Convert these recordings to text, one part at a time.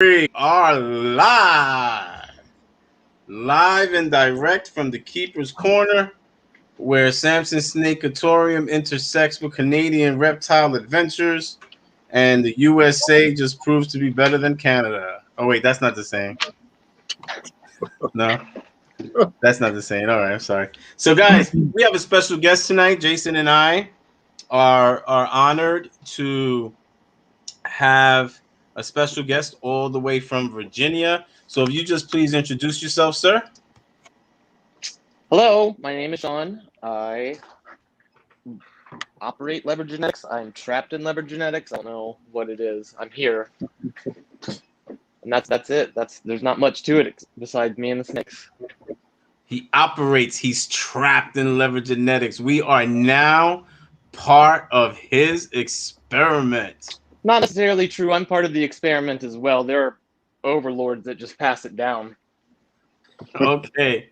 We are live and direct from the Keeper's Corner, where Samson Snakeatorium intersects with Canadian reptile adventures, and the USA just proves to be better than Canada. Oh wait, that's not the same. No, that's not the same. All right, I'm sorry. So guys, we have a special guest tonight. Jason and I are honored to have a special guest all the way from Virginia. So if you just please introduce yourself, sir. Hello, my name is Sean. I operate LEVR Genetics. I'm trapped in LEVR Genetics. I don't know what it is. I'm here. And that's it. There's not much to it besides me and the snakes. He's trapped in LEVR Genetics. We are now part of his experiment. Not necessarily true. I'm part of the experiment as well. There are overlords that just pass it down. Okay.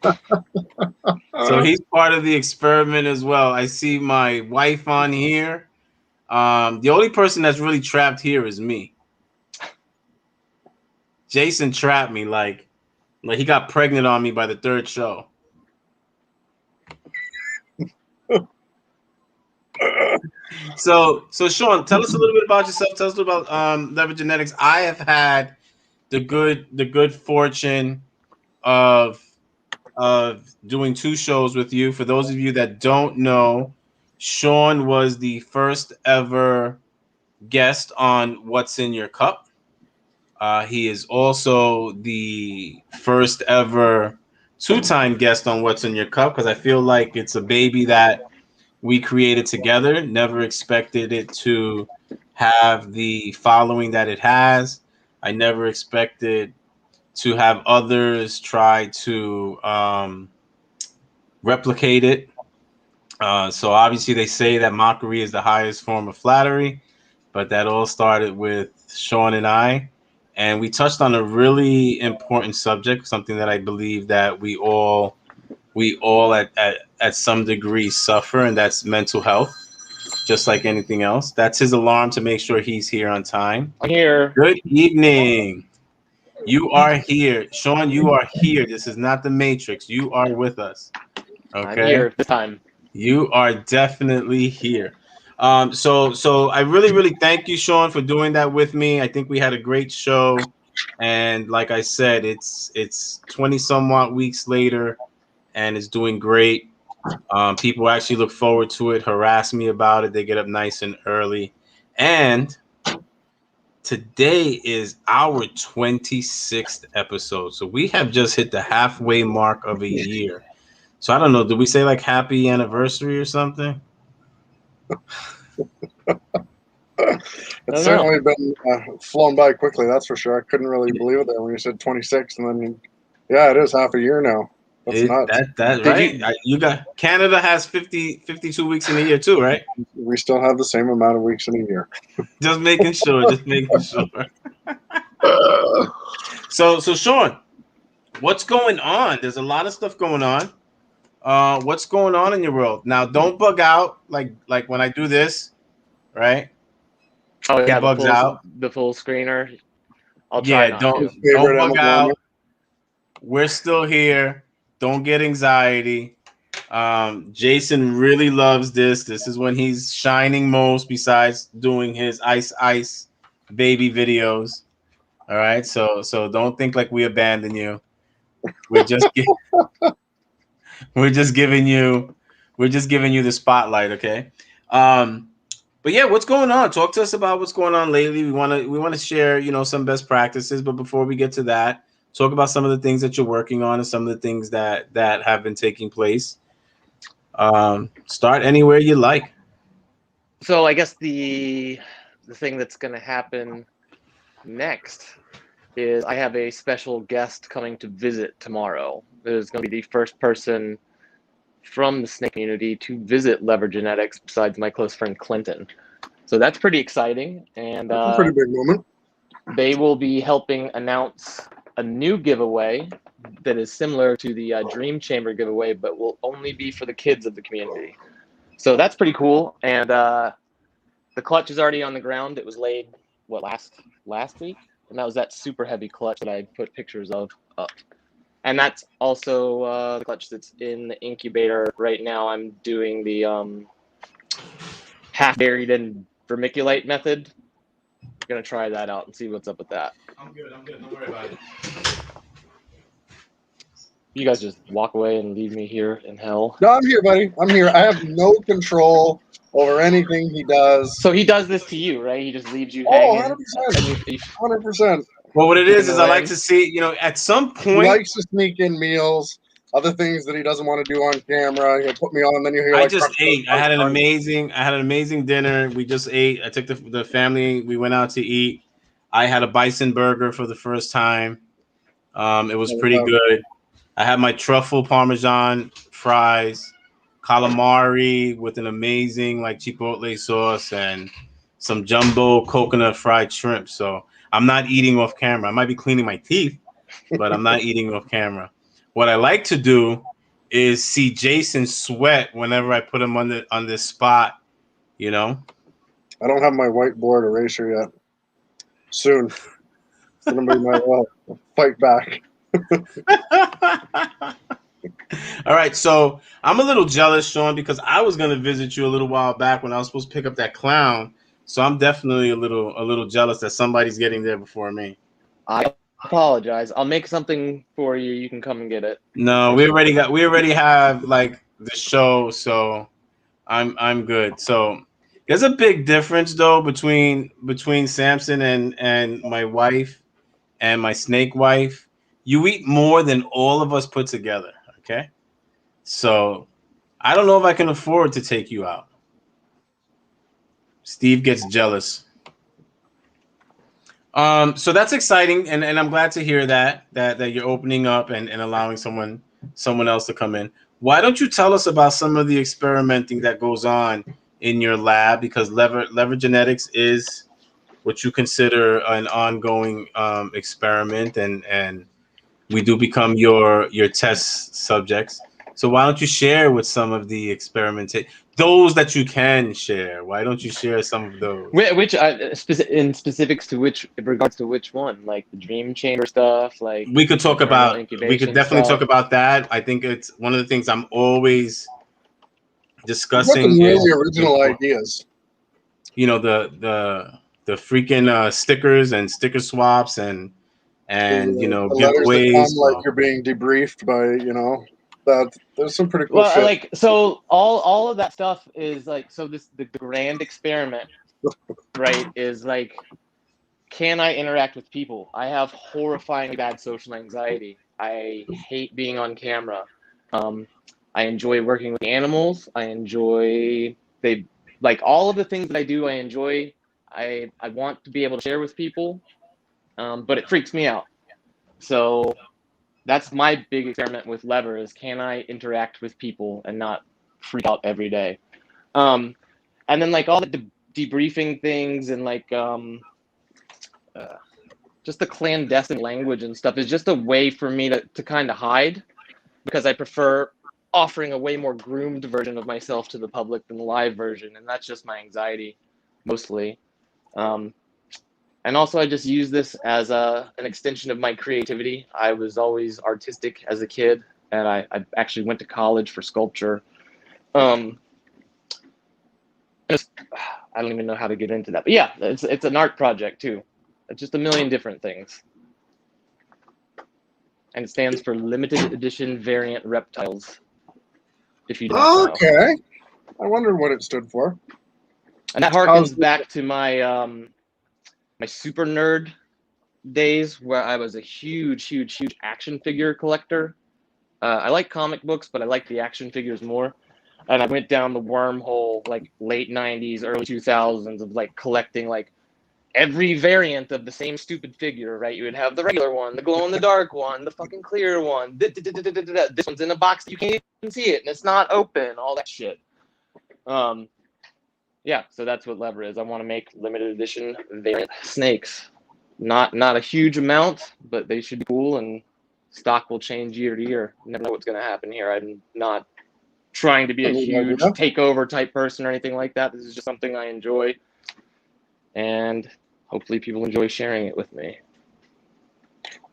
So he's part of the experiment as well. I see my wife on here. The only person that's really trapped here is me. Jason trapped me like he got pregnant on me by the third show. So Sean, tell us a little bit about yourself. Tell us about LEVR Genetics. I have had the good fortune of doing two shows with you. For those of you that don't know, Sean was the first ever guest on What's in Your Cup. He is also the first ever two-time guest on What's in Your Cup, because I feel like it's a baby that we created together. Never expected it to have the following that it has. I never expected to have others try to replicate it. So obviously they say that mockery is the highest form of flattery, but that all started with Sean and I. And we touched on a really important subject, something that I believe that we all at some degree suffer, and that's mental health, just like anything else. That's his alarm to make sure he's here on time. I'm here. Good evening. You are here. Sean, you are here. This is not the Matrix. You are with us. Okay. I'm here this time. You are definitely here. So I really thank you, Sean, for doing that with me. I think we had a great show, and like I said, it's 20 somewhat weeks later, and it's doing great. People actually look forward to it, harass me about it. They get up nice and early, and today is our 26th episode, so we have just hit the halfway mark of a year. So I don't know. Did we say like happy anniversary or something? It's certainly been flown by quickly, that's for sure. I couldn't really believe it there when you said 26, and then yeah, it is half a year now. That's nuts. That right? You got Canada has 52 weeks in a year too, right? We still have the same amount of weeks in a year. Just making sure. So Sean, what's going on? There's a lot of stuff going on. What's going on in your world now? Don't bug out like when I do this, right? Oh yeah, bugs out. The full screener. I'll try not don't bug out. We're still here. Don't get anxiety. Jason really loves this. This is when he's shining most, besides doing his ice baby videos. All right, so don't think like we abandon you. We're just giving you the spotlight, okay? But yeah, what's going on? Talk to us about what's going on lately. We want to share, some best practices, but before we get to that, talk about some of the things that you're working on and some of the things that have been taking place. Start anywhere you like. So I guess the thing that's going to happen next is I have a special guest coming to visit tomorrow. There's going to be the first person from the snake community to visit LEVR Genetics besides my close friend Clinton. So that's pretty exciting. And that's a pretty big moment. They will be helping announce a new giveaway that is similar to the Dream Chamber giveaway, but will only be for the kids of the community. So that's pretty cool. And the clutch is already on the ground. It was laid, last week? and that was that super heavy clutch that I put pictures of up. And that's also the clutch that's in the incubator right now. I'm doing the half buried in vermiculite method. Gonna try that out and see what's up with that. I'm good. Don't worry about it. You guys just walk away and leave me here in hell. No, I'm here, buddy. I'm here. I have no control over anything he does. So he does this to you, right? He just leaves you Oh, hanging. 100%. 100%. Well, what it is I like Annoying. to see, you know, at some He point, likes to sneak in meals, other things that he doesn't want to do on camera. He'll put me on, and then he'll hear I like, just ate. I had an amazing dinner. We just ate. I took the family. We went out to eat. I had a bison burger for the first time. It was pretty good. I had my truffle parmesan fries, calamari with an amazing like chipotle sauce, and some jumbo coconut fried shrimp. So I'm not eating off camera. I might be cleaning my teeth, but I'm not eating off camera. What I like to do is see Jason sweat whenever I put him on this spot, you know. I don't have my whiteboard eraser yet. Soon. Somebody might fight back. All right, so I'm a little jealous, Sean, because I was gonna visit you a little while back when I was supposed to pick up that clown. So I'm definitely a little jealous that somebody's getting there before me. I apologize. I'll make something for you. You can come and get it. No, we already have like the show, so I'm good. So there's a big difference though between Samson and my wife and my snake wife. You eat more than all of us put together, okay? So I don't know if I can afford to take you out. Steve gets jealous. So that's exciting, and I'm glad to hear that you're opening up and allowing someone else to come in. Why don't you tell us about some of the experimenting that goes on in your lab? Because LEVR Genetics is what you consider an ongoing experiment, and we do become your test subjects. So why don't you share with some of the those that you can share? Why don't you share some of those? Which in specifics to which, in regards to which one, like the dream chamber stuff, like We could talk about. We could definitely stuff. talk about that. I think it's one of the things I'm always discussing. Some really original ideas. You know, the freaking stickers and sticker swaps and you know, the letters that giveaways. come like you're being debriefed by, you know, that there's some pretty cool Well, shit. like, so all of that stuff is like, so the grand experiment, right, is like, can I interact with people? I have horrifyingly bad social anxiety. I hate being on camera. I enjoy working with animals. I enjoy like all of the things that I do. I enjoy. I want to be able to share with people, but it freaks me out. So that's my big experiment with LEVR is, can I interact with people and not freak out every day? And then like all the debriefing things and like just the clandestine language and stuff is just a way for me to kind of hide, because I prefer offering a way more groomed version of myself to the public than the live version, and that's just my anxiety mostly. And also I just use this as an extension of my creativity. I was always artistic as a kid, and I actually went to college for sculpture. I don't even know how to get into that, but yeah, it's an art project too. It's just a million different things. And it stands for limited edition variant reptiles. If you don't know. Okay. I wondered what it stood for. And that harkens back to my my super nerd days, where I was a huge action figure collector. I like comic books, but I like the action figures more. And I went down the wormhole like late 90s, early 2000s of like collecting like every variant of the same stupid figure, right? You would have the regular one, the glow-in-the-dark one, the fucking clear one. This one's in a box that you can't even see it, and it's not open, all that shit. Yeah, so that's what LEVR is. I want to make limited edition variant snakes. Not a huge amount, but they should be cool, and stock will change year to year. Never know what's going to happen here. I'm not trying to be a huge takeover type person or anything like that. This is just something I enjoy, and hopefully people enjoy sharing it with me.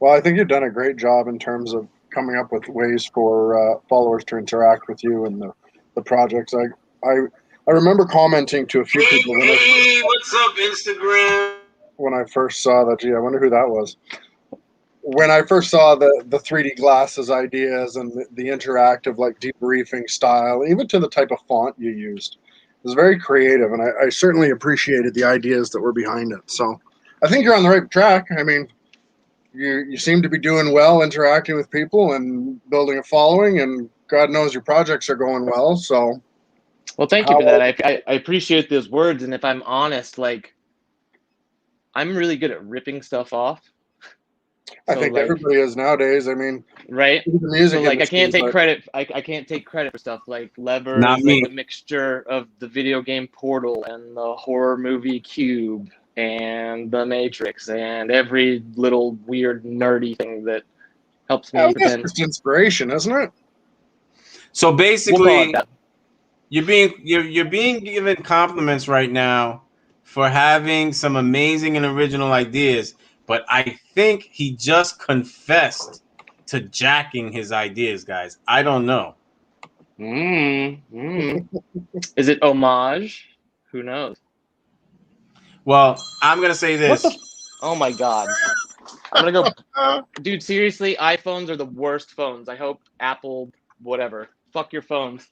Well, I think you've done a great job in terms of coming up with ways for followers to interact with you and the projects. I remember commenting to a few people Hey, what's up, Instagram? when I first saw that. Gee, I wonder who that was. When I first saw the 3D glasses ideas and the interactive like debriefing style, even to the type of font you used, it was very creative, and I certainly appreciated the ideas that were behind it. So I think you're on the right track. I mean, you seem to be doing well, interacting with people and building a following, and God knows your projects are going well. So, Well, thank you for that. I appreciate those words, and if I'm honest, like I'm really good at ripping stuff off. I think everybody is nowadays. I mean, right? The music so like industry, I can't take credit. I can't take credit for stuff like LEVR Not is me. like a mixture of the video game Portal and the horror movie Cube and the Matrix and every little weird nerdy thing that helps me pretend. It's inspiration, isn't it? So basically, We'll call it that. you're being given compliments right now for having some amazing and original ideas, but I think he just confessed to jacking his ideas, guys. I don't know. Is it homage? Who knows? Well, I'm gonna say this. Oh my god. I'm gonna go, dude. Seriously, iPhones are the worst phones. I hope Apple, whatever, fuck your phones.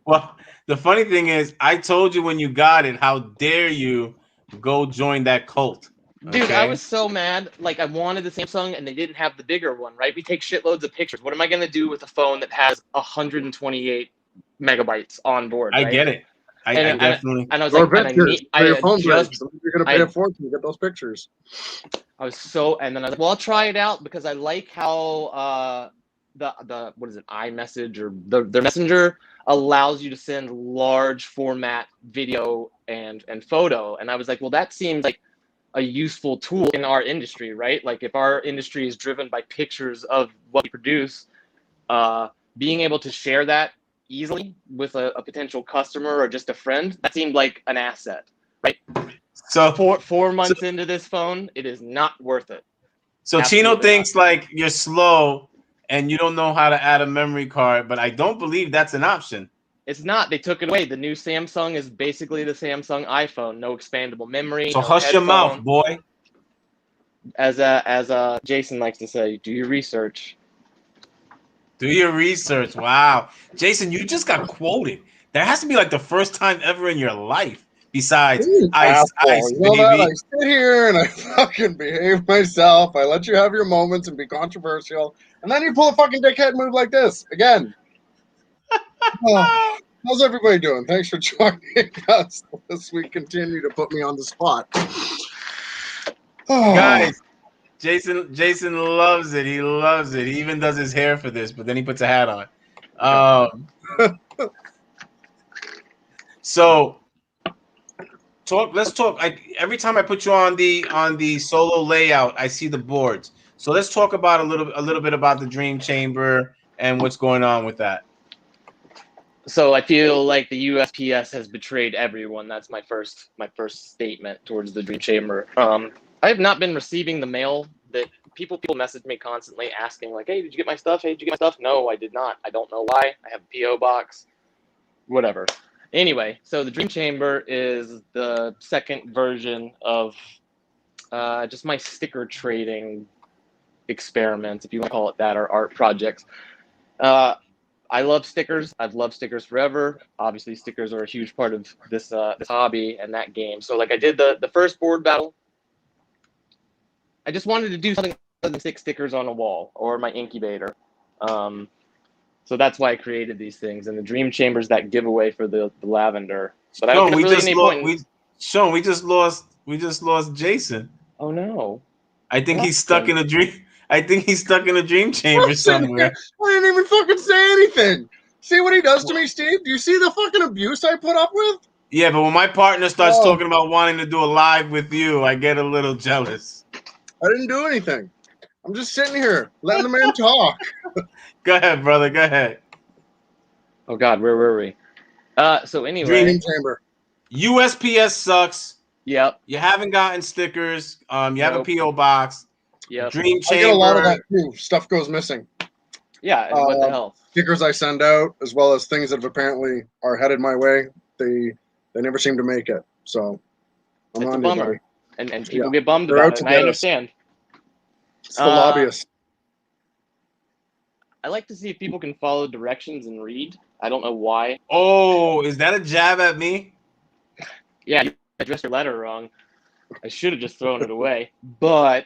Well, the funny thing is, I told you when you got it. How dare you go join that cult? Dude, I was so mad. Like, I wanted the Samsung, and they didn't have the bigger one, right? We take shitloads of pictures. What am I gonna do with a phone that has 128 megabytes on board? Right? I get it. I definitely. And I was like, you're gonna pay a fortune to get those pictures. I was so, and then I was like, well, I'll try it out because I like how the what is it, iMessage or their messenger allows you to send large format video and photo. And I was like, well, that seems like a useful tool in our industry, right? Like if our industry is driven by pictures of what we produce, being able to share that easily with a potential customer or just a friend, that seemed like an asset, right? So 4 months into this phone, it is not worth it. So Chino thinks like you're slow and you don't know how to add a memory card, but I don't believe that's an option. It's not. They took it away. The new Samsung is basically the Samsung iPhone. No expandable memory. So no hush headphone. your mouth, boy. As Jason likes to say, do your research. Do your research. Wow. Jason, you just got quoted. That has to be like the first time ever in your life. Besides, I sit here and I fucking behave myself. I let you have your moments and be controversial. And then you pull a fucking dickhead move like this again. Oh, how's everybody doing? Thanks for joining us as we continue to put me on the spot. Oh. Guys, Jason loves it. He loves it. He even does his hair for this, but then he puts a hat on. So let's talk. Every time I put you on the solo layout, I see the boards. So let's talk about a little bit about the Dream Chamber and what's going on with that. So I feel like the USPS has betrayed everyone. That's my first statement towards the Dream Chamber. I have not been receiving the mail that people message me constantly asking like, hey, did you get my stuff? Hey, did you get my stuff? No, I did not. I don't know why. I have a P.O. box, whatever. Anyway, so the Dream Chamber is the second version of just my sticker trading experiments, if you want to call it that, or art projects. I love stickers. I've loved stickers forever. Obviously, stickers are a huge part of this hobby and that game. So like I did the first board battle. I just wanted to do something other than stick stickers on a wall or my incubator. So that's why I created these things. And the Dream Chamber's that giveaway for the lavender. But I don't really any point. Sean, we just lost Jason. Oh no. I think he's stuck in a dream. I think he's stuck in a dream chamber somewhere. I didn't even fucking say anything. See what he does to me, Steve? Do you see the fucking abuse I put up with? Yeah, but when my partner starts talking about wanting to do a live with you, I get a little jealous. I didn't do anything. I'm just sitting here letting the man talk. Go ahead, brother. Go ahead. Oh God, where were we? So anyway, Dream Chamber. USPS sucks. Yep. You haven't gotten stickers. You have a P.O. box. Yep. Dream I get a lot of Chamber. that too. Stuff goes missing. Yeah. And what the hell? Stickers I send out, as well as things that have apparently are headed my way, they never seem to make it. So I'm It's a on you, buddy. bummer. And people Yeah. get bummed They're about out it, to and I get us. understand. It's the lobbyists. I like to see if people can follow directions and read. I don't know why. Oh, is that a jab at me? Yeah, you addressed your letter wrong. I should have just thrown it away, but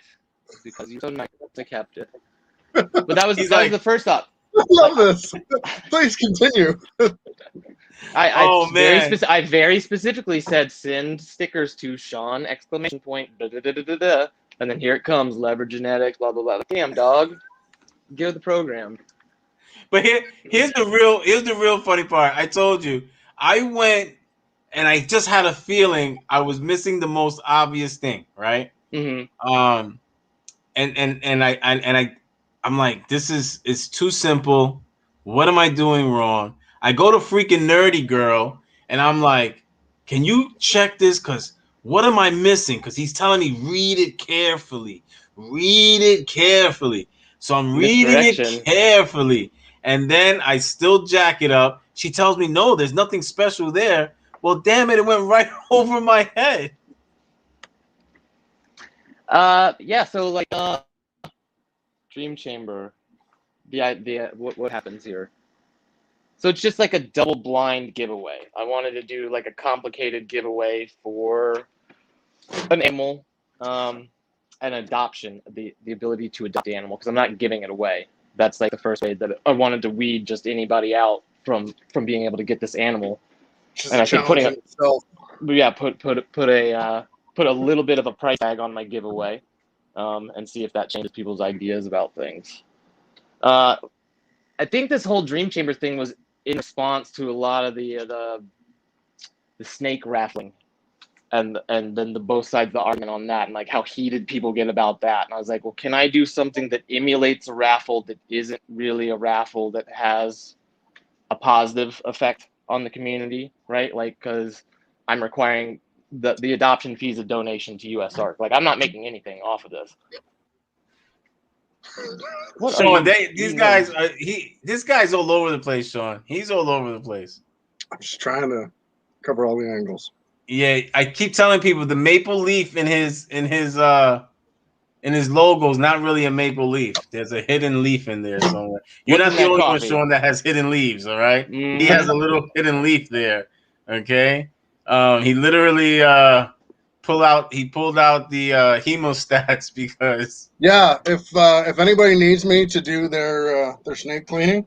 because you're so nice, I kept it. But that was He's that like, was the first up. I love this. Please continue. Oh, man. I very specifically said send stickers to Sean exclamation point da, da, da, da, da, da. And then here it comes, leverage genetics, blah blah blah. Damn dog, give the program. But here's the real funny part. I told you, I went and I just had a feeling I was missing the most obvious thing, right? Mm-hmm. I'm like, this is it's too simple. What am I doing wrong? I go to freaking Nerdy Girl and I'm like, can you check this? Cause what am I missing? Cause he's telling me read it carefully. Read it carefully. So I'm reading it Misdirection. carefully. And then I still jack it up. She tells me, no, there's nothing special there. Well, damn it, it went right over my head. Yeah. So like, Dream Chamber. What happens here? So it's just like a double blind giveaway. I wanted to do like a complicated giveaway for an animal, an adoption, the ability to adopt the animal, because I'm not giving it away. That's like the first way that I wanted to weed just anybody out from being able to get this animal. Which is And a I think challenge in itself. put a little bit of a price tag on my giveaway, and see if that changes people's ideas about things. I think this whole Dream Chamber thing was in response to a lot of the snake raffling, and then the both sides of the argument on that, and like how heated people get about that. And I was like, well, can I do something that emulates a raffle that isn't really a raffle, that has a positive effect on the community, right? Like, because I'm requiring the adoption fee is a donation to USARC. Like, I'm not making anything off of this. What are Sean, you these eating? guys are this guy's all over the place, Sean. He's all over the place. I'm just trying to cover all the angles. Yeah, I keep telling people the maple leaf in his logo is not really a maple leaf. There's a hidden leaf in there somewhere. You're What's not in the that only one, coffee? Sean, that has hidden leaves. All right, Mhm. he has a little hidden leaf there. Okay, he literally pulled out the hemostats because Yeah, if anybody needs me to do their snake cleaning,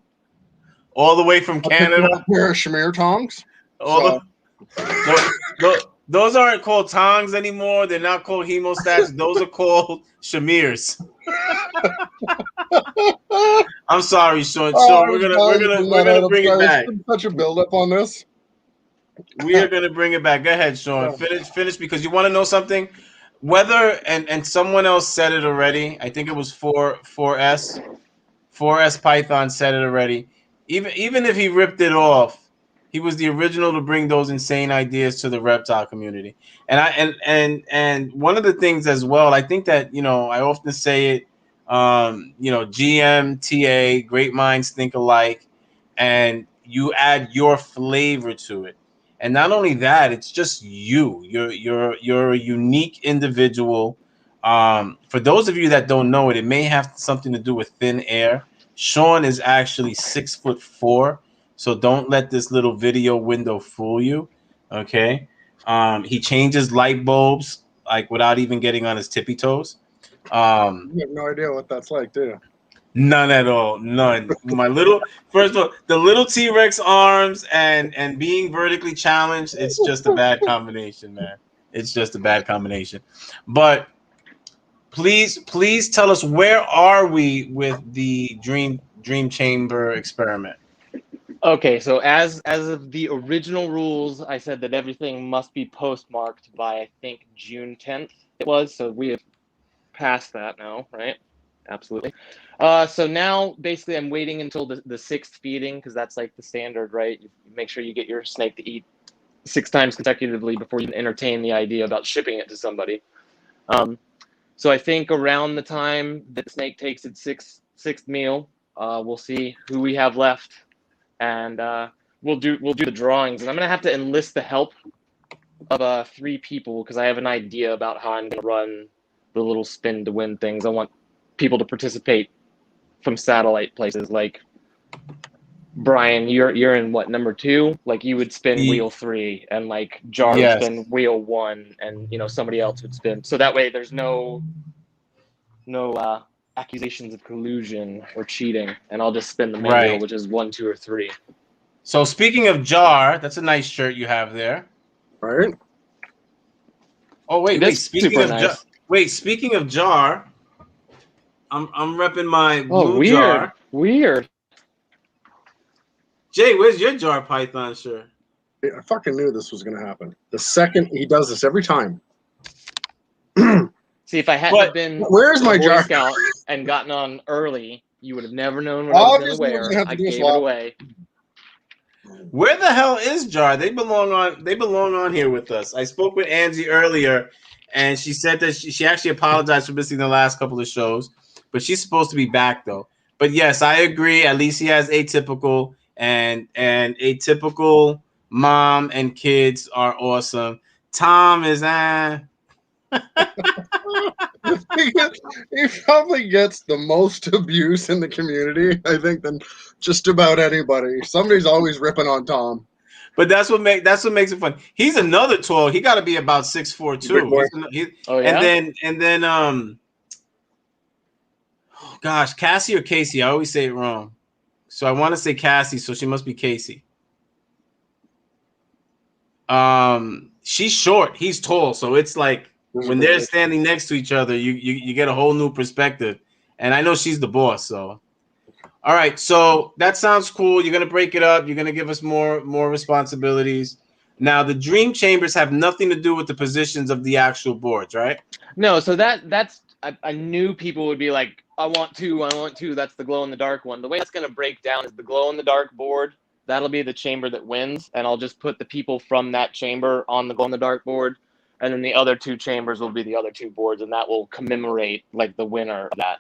all the way from I'll pick you Canada, up a pair of Shamir tongs. all those aren't called tongs anymore. They're not called hemostats. Those are called Shamirs. I'm sorry, Sean. Sean, we're gonna bring it back. It's been such a buildup on this. We are gonna bring it back. Go ahead, Sean. Finish because you want to know something. Whether and someone else said it already. I think it was 4S Python said it already. Even if he ripped it off, he was the original to bring those insane ideas to the reptile community. And and one of the things as well, I think that I often say it. GMTA, great minds think alike, and you add your flavor to it. And not only that, it's just you. You're a unique individual. For those of you that don't know it, it may have something to do with thin air. Sean is actually 6'4", so don't let this little video window fool you. Okay, he changes light bulbs like without even getting on his tippy toes. You have no idea what that's like, do you? None at all. None. First of all, the little T-Rex arms and being vertically challenged, it's just a bad combination, man. It's just a bad combination. But please tell us, where are we with the Dream Chamber experiment? Okay, so as of the original rules, I said that everything must be postmarked by, I think, June 10th it was. So we have passed that now, right? Absolutely. So now basically I'm waiting until the sixth feeding, because that's like the standard, right? You make sure you get your snake to eat 6 times consecutively before you entertain the idea about shipping it to somebody. So I think around the time that Snake takes its sixth meal, we'll see who we have left, and we'll do the drawings. And I'm gonna have to enlist the help of 3 people because I have an idea about how I'm gonna run the little spin to win things. I want people to participate from satellite places. Like Brian, you're in what, number 2? Like you would spin wheel 3, and like Jar would Yes. spin wheel 1, and somebody else would spin. So that way there's no accusations of collusion or cheating, and I'll just spin the main wheel, which is 1, 2, or 3. So speaking of Jar, that's a nice shirt you have there. Right? Oh wait. Speaking of nice. Speaking of Jar, I'm repping my blue weird. Jar. Weird. Jay, where's your Jar Python shirt? I fucking knew this was gonna happen. The second he does this every time. See, if I hadn't been where's my Boy Jar Scout and gotten on early, you would have never known what I was going to wear. I gave it away. Where the hell is Jar? They belong on here with us. I spoke with Angie earlier, and she said that she actually apologized for missing the last couple of shows, but she's supposed to be back though. But yes, I agree. At least he has Atypical, and Atypical mom and kids are awesome. Tom is he probably gets the most abuse in the community, I think, than just about anybody. Somebody's always ripping on Tom. But that's what makes it fun. He's another tall. He got to be about 6'4" too. Oh yeah. And then oh gosh, Cassie or Casey? I always say it wrong. So I want to say Cassie, so she must be Casey. She's short. He's tall, so it's like when they're standing next to each other, you get a whole new perspective. And I know she's the boss, so. All right, so that sounds cool. You're gonna break it up. You're gonna give us more responsibilities. Now, the dream chambers have nothing to do with the positions of the actual boards, right? No, so that's I knew people would be like, I want two. That's the glow in the dark one. The way that's gonna break down is the glow in the dark board. That'll be the chamber that wins, and I'll just put the people from that chamber on the glow in the dark board, and then the other 2 chambers will be the other 2 boards, and that will commemorate like the winner of that.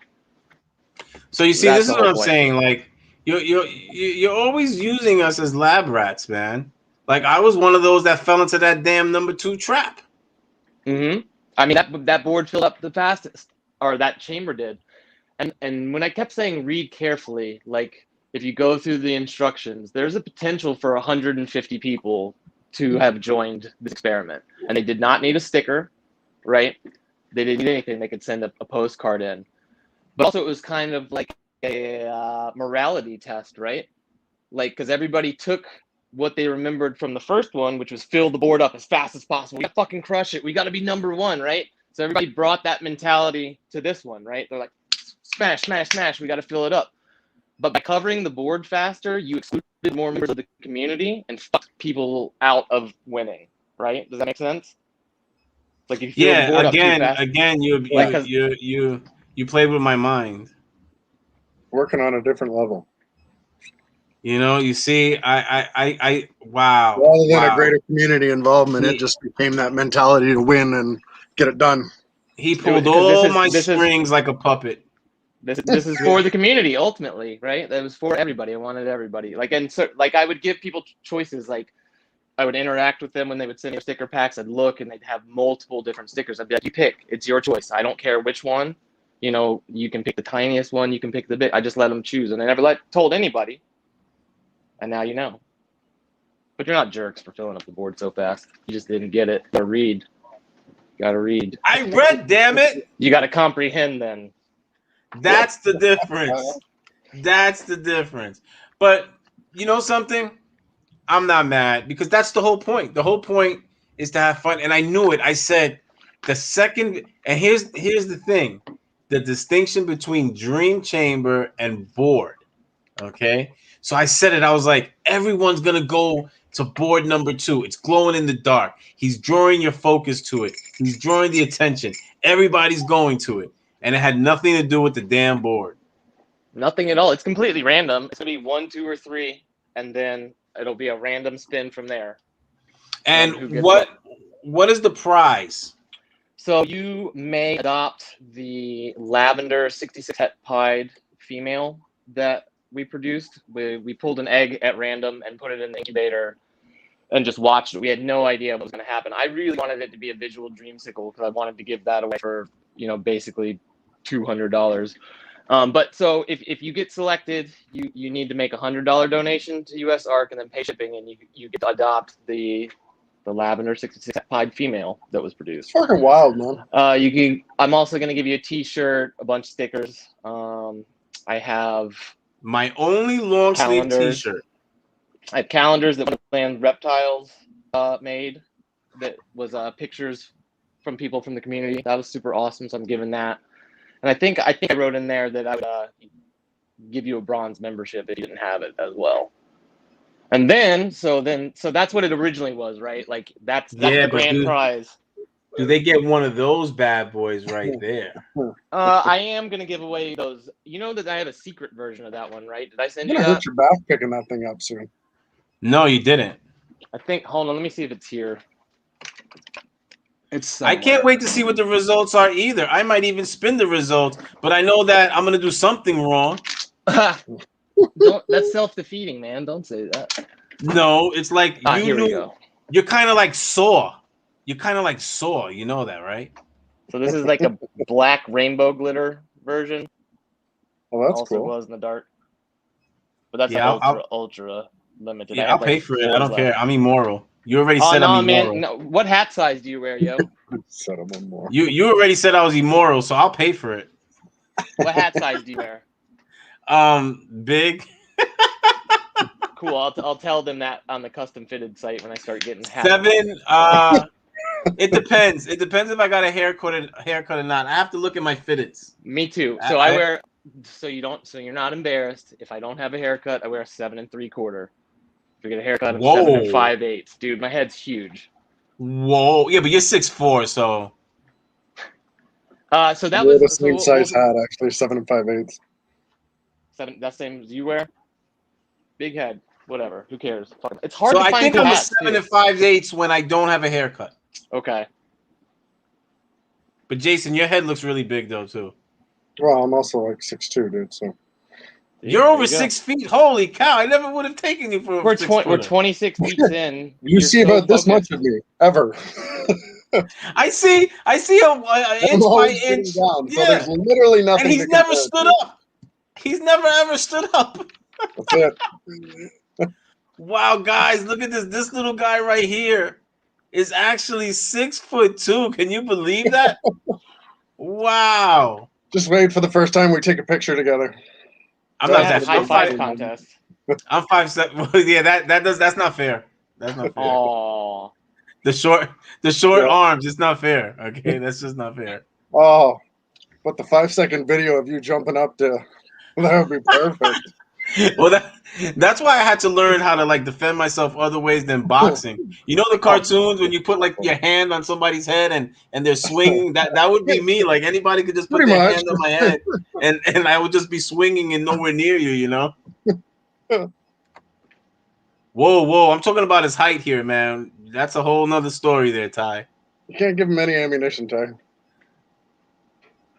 So you see, this is what I'm saying. Like you're always using us as lab rats, man. Like I was one of those that fell into that damn number 2 trap. Mm-hmm. I mean that board filled up the fastest, or that chamber did. And when I kept saying read carefully, like if you go through the instructions, there's a potential for 150 people to have joined this experiment, and they did not need a sticker, right? They didn't need anything. They could send a postcard in. But also it was kind of like a morality test, right? Like, because everybody took what they remembered from the first one, which was fill the board up as fast as possible. We got to fucking crush it. We got to be number 1, right? So everybody brought that mentality to this one, right? They're like, smash, smash, smash. We got to fill it up. But by covering the board faster, you excluded more members of the community and fucked people out of winning, right? Does that make sense? Like if you fill the board up too fast, again, you played with my mind. Working on a different level. You see, I wow. Rather than a greater community involvement, it just became that mentality to win and get it done. He pulled all my strings like a puppet. This is for the community ultimately, right? That was for everybody. I wanted everybody. Like, and so like I would give people choices. Like I would interact with them when they would send me sticker packs. I'd look and they'd have multiple different stickers. I'd be like, you pick. It's your choice. I don't care which one. You can pick the tiniest one. You can pick the big. I just let them choose, and I never told anybody. And now you know. But you're not jerks for filling up the board so fast. You just didn't get it. Gotta read. I read, damn it. You gotta comprehend then. That's the difference. But you know something? I'm not mad because that's the whole point. The whole point is to have fun. And I knew it. I said the second, and here's the thing. The distinction between Dream Chamber and board. Okay. So I said it. I was like, everyone's going to go to board number 2. It's glowing in the dark. He's drawing your focus to it. He's drawing the attention. Everybody's going to it. And it had nothing to do with the damn board. Nothing at all. It's completely random. It's going to be 1, 2, or 3. And then it'll be a random spin from there. And what is the prize? So you may adopt the lavender 66 het pied female that we produced. We pulled an egg at random and put it in the incubator and just watched it. We had no idea what was going to happen. I really wanted it to be a visual dreamsicle because I wanted to give that away for, basically $200. But so if you get selected, you need to make a $100 donation to US ARC and then pay shipping, and you get to adopt the lavender 66 pied female that was produced. It's fucking wild, man. I'm also going to give you a T-shirt, a bunch of stickers. I have my only long sleeve calendars. T-shirt. I have calendars that Wonderland Reptiles made. That was pictures from people from the community. That was super awesome. So I'm giving that. And I think I wrote in there that I would give you a bronze membership if you didn't have it as well. And then that's what it originally was, right? Like that's the grand prize. Do they get one of those bad boys right there? I am gonna give away those. You know that I have a secret version of that one, right? Did I send you that? You're gonna hurt your back picking that thing up soon. No, you didn't. I think. Hold on, let me see if it's here. It's somewhere. I can't wait to see what the results are either. I might even spin the results, but I know that I'm gonna do something wrong. That's self-defeating, man. Don't say that. No, it's like here we go. You're kind of like Saw. You're kind of like Saw. You know that, right? So this is like a black rainbow glitter version. Oh, that's also cool. Glows in the dark. But that's ultra limited. Yeah, I'll pay for it. I don't care. I'm immoral. You already said I'm immoral. Man. No. What hat size do you wear, yo? Said I'm immoral. You already said I was immoral, so I'll pay for it. What hat size do you wear? Big. Cool. I'll tell them that on the custom fitted site when I start getting hats. 7. It depends. It depends if I got a haircut or not. I have to look at my fitteds. Me too. So I wear. So you're not embarrassed. If I don't have a haircut, I wear a 7 3/4. If you get a haircut, I'm 7 5/8. Dude, my head's huge. Whoa. Yeah, but you're 6'4", so. So that was the same size hat, actually, 7 5/8. 7. That's same as you wear. Big head. Whatever. Who cares? It's hard to find. So I think I'm a 7 5/8 when I don't have a haircut. Okay. But Jason, your head looks really big though too. Well, I'm also like 6'2", dude. So you're over 6 feet. Holy cow! I never would have taken you for. We're 26 weeks in. You see about this much of me ever. I see an inch by inch. Down, yeah. So there's literally nothing. And he's never stood up. He's never ever stood up. That's it. Wow, guys, look at this. This little guy right here is actually 6'2". Can you believe that? Wow. Just wait for the first time we take a picture together. I'm not that high five contest. I'm 5'7". Yeah, that's not fair. That's not fair. Oh. The short arms, it's not fair. Okay, that's just not fair. Oh, but the 5-second video of you jumping up to that would be perfect. Well, that's why I had to learn how to like defend myself other ways than boxing. You know the cartoons when you put like your hand on somebody's head and they're swinging. That would be me. Like anybody could just put their hand on my head and I would just be swinging and nowhere near you. You know. Whoa! I'm talking about his height here, man. That's a whole nother story there, Ty. You can't give him any ammunition, Ty.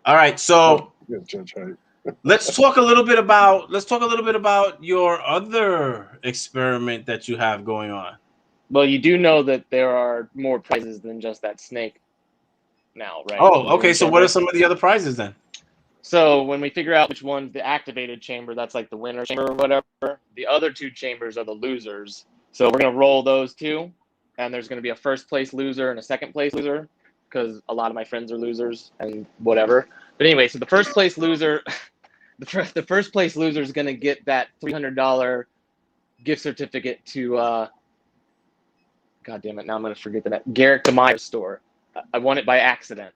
All right, so judge height. let's talk a little bit about your other experiment that you have going on. Well, you do know that there are more prizes than just that snake now, right? Oh, okay. So what are some of the other prizes then? So when we figure out which one's the activated chamber, that's like the winner chamber or whatever. The other 2 chambers are the losers. So we're going to roll those 2. And there's going to be a first place loser and a second place loser because a lot of my friends are losers and whatever. But anyway, so the first place loser, the first place loser is going to get that $300 gift certificate to, God damn it, now I'm going to forget the name, Garrick DeMeyer's store. I won it by accident.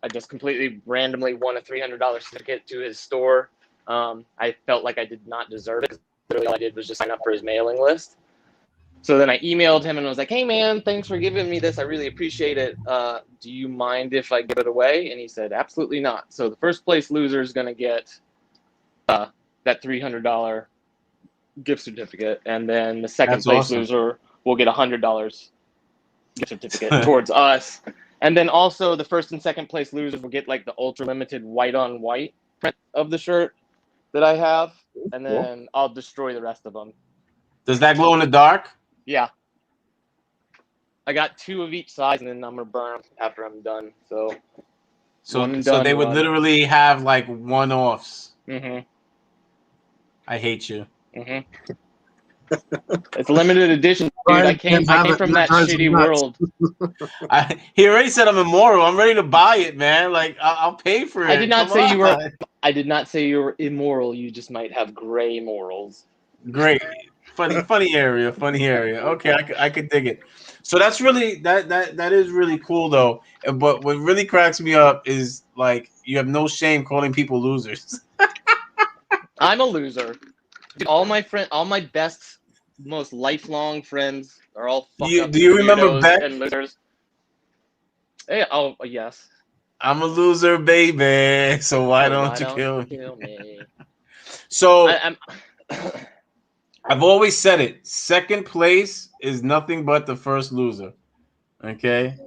I just completely randomly won a $300 certificate to his store. I felt like I did not deserve it because literally all I did was just sign up for his mailing list. So then I emailed him and was like, hey, man, thanks for giving me this. I really appreciate it. Do you mind if I give it away? And he said, absolutely not. So the first place loser is going to get that $300 gift certificate. And then the second place loser will get $100 gift certificate towards us. And then also the first and second place losers will get like the ultra limited white on white print of the shirt that I have, and then I'll destroy the rest of them. Does that glow in the dark? Yeah. I got 2 of each size, and then I'm gonna burn them after I'm done. So So they would literally have like one-offs. Mm-hmm. I hate you. Mm-hmm. It's a limited edition, dude. I came from that shitty world. He already said I'm immoral. I'm ready to buy it, man. Like I'll pay for it. I did not say you were. I did not say you were immoral. You just might have gray morals. Great, funny area. Okay, I could dig it. So that's really that is really cool though. But what really cracks me up is like you have no shame calling people losers. I'm a loser. Dude, all my best, most lifelong friends are all fucked up. Do you remember Beck? And losers. Hey, oh yes. I'm a loser, baby. So why don't you kill me? So I've always said it. Second place is nothing but the first loser. Okay,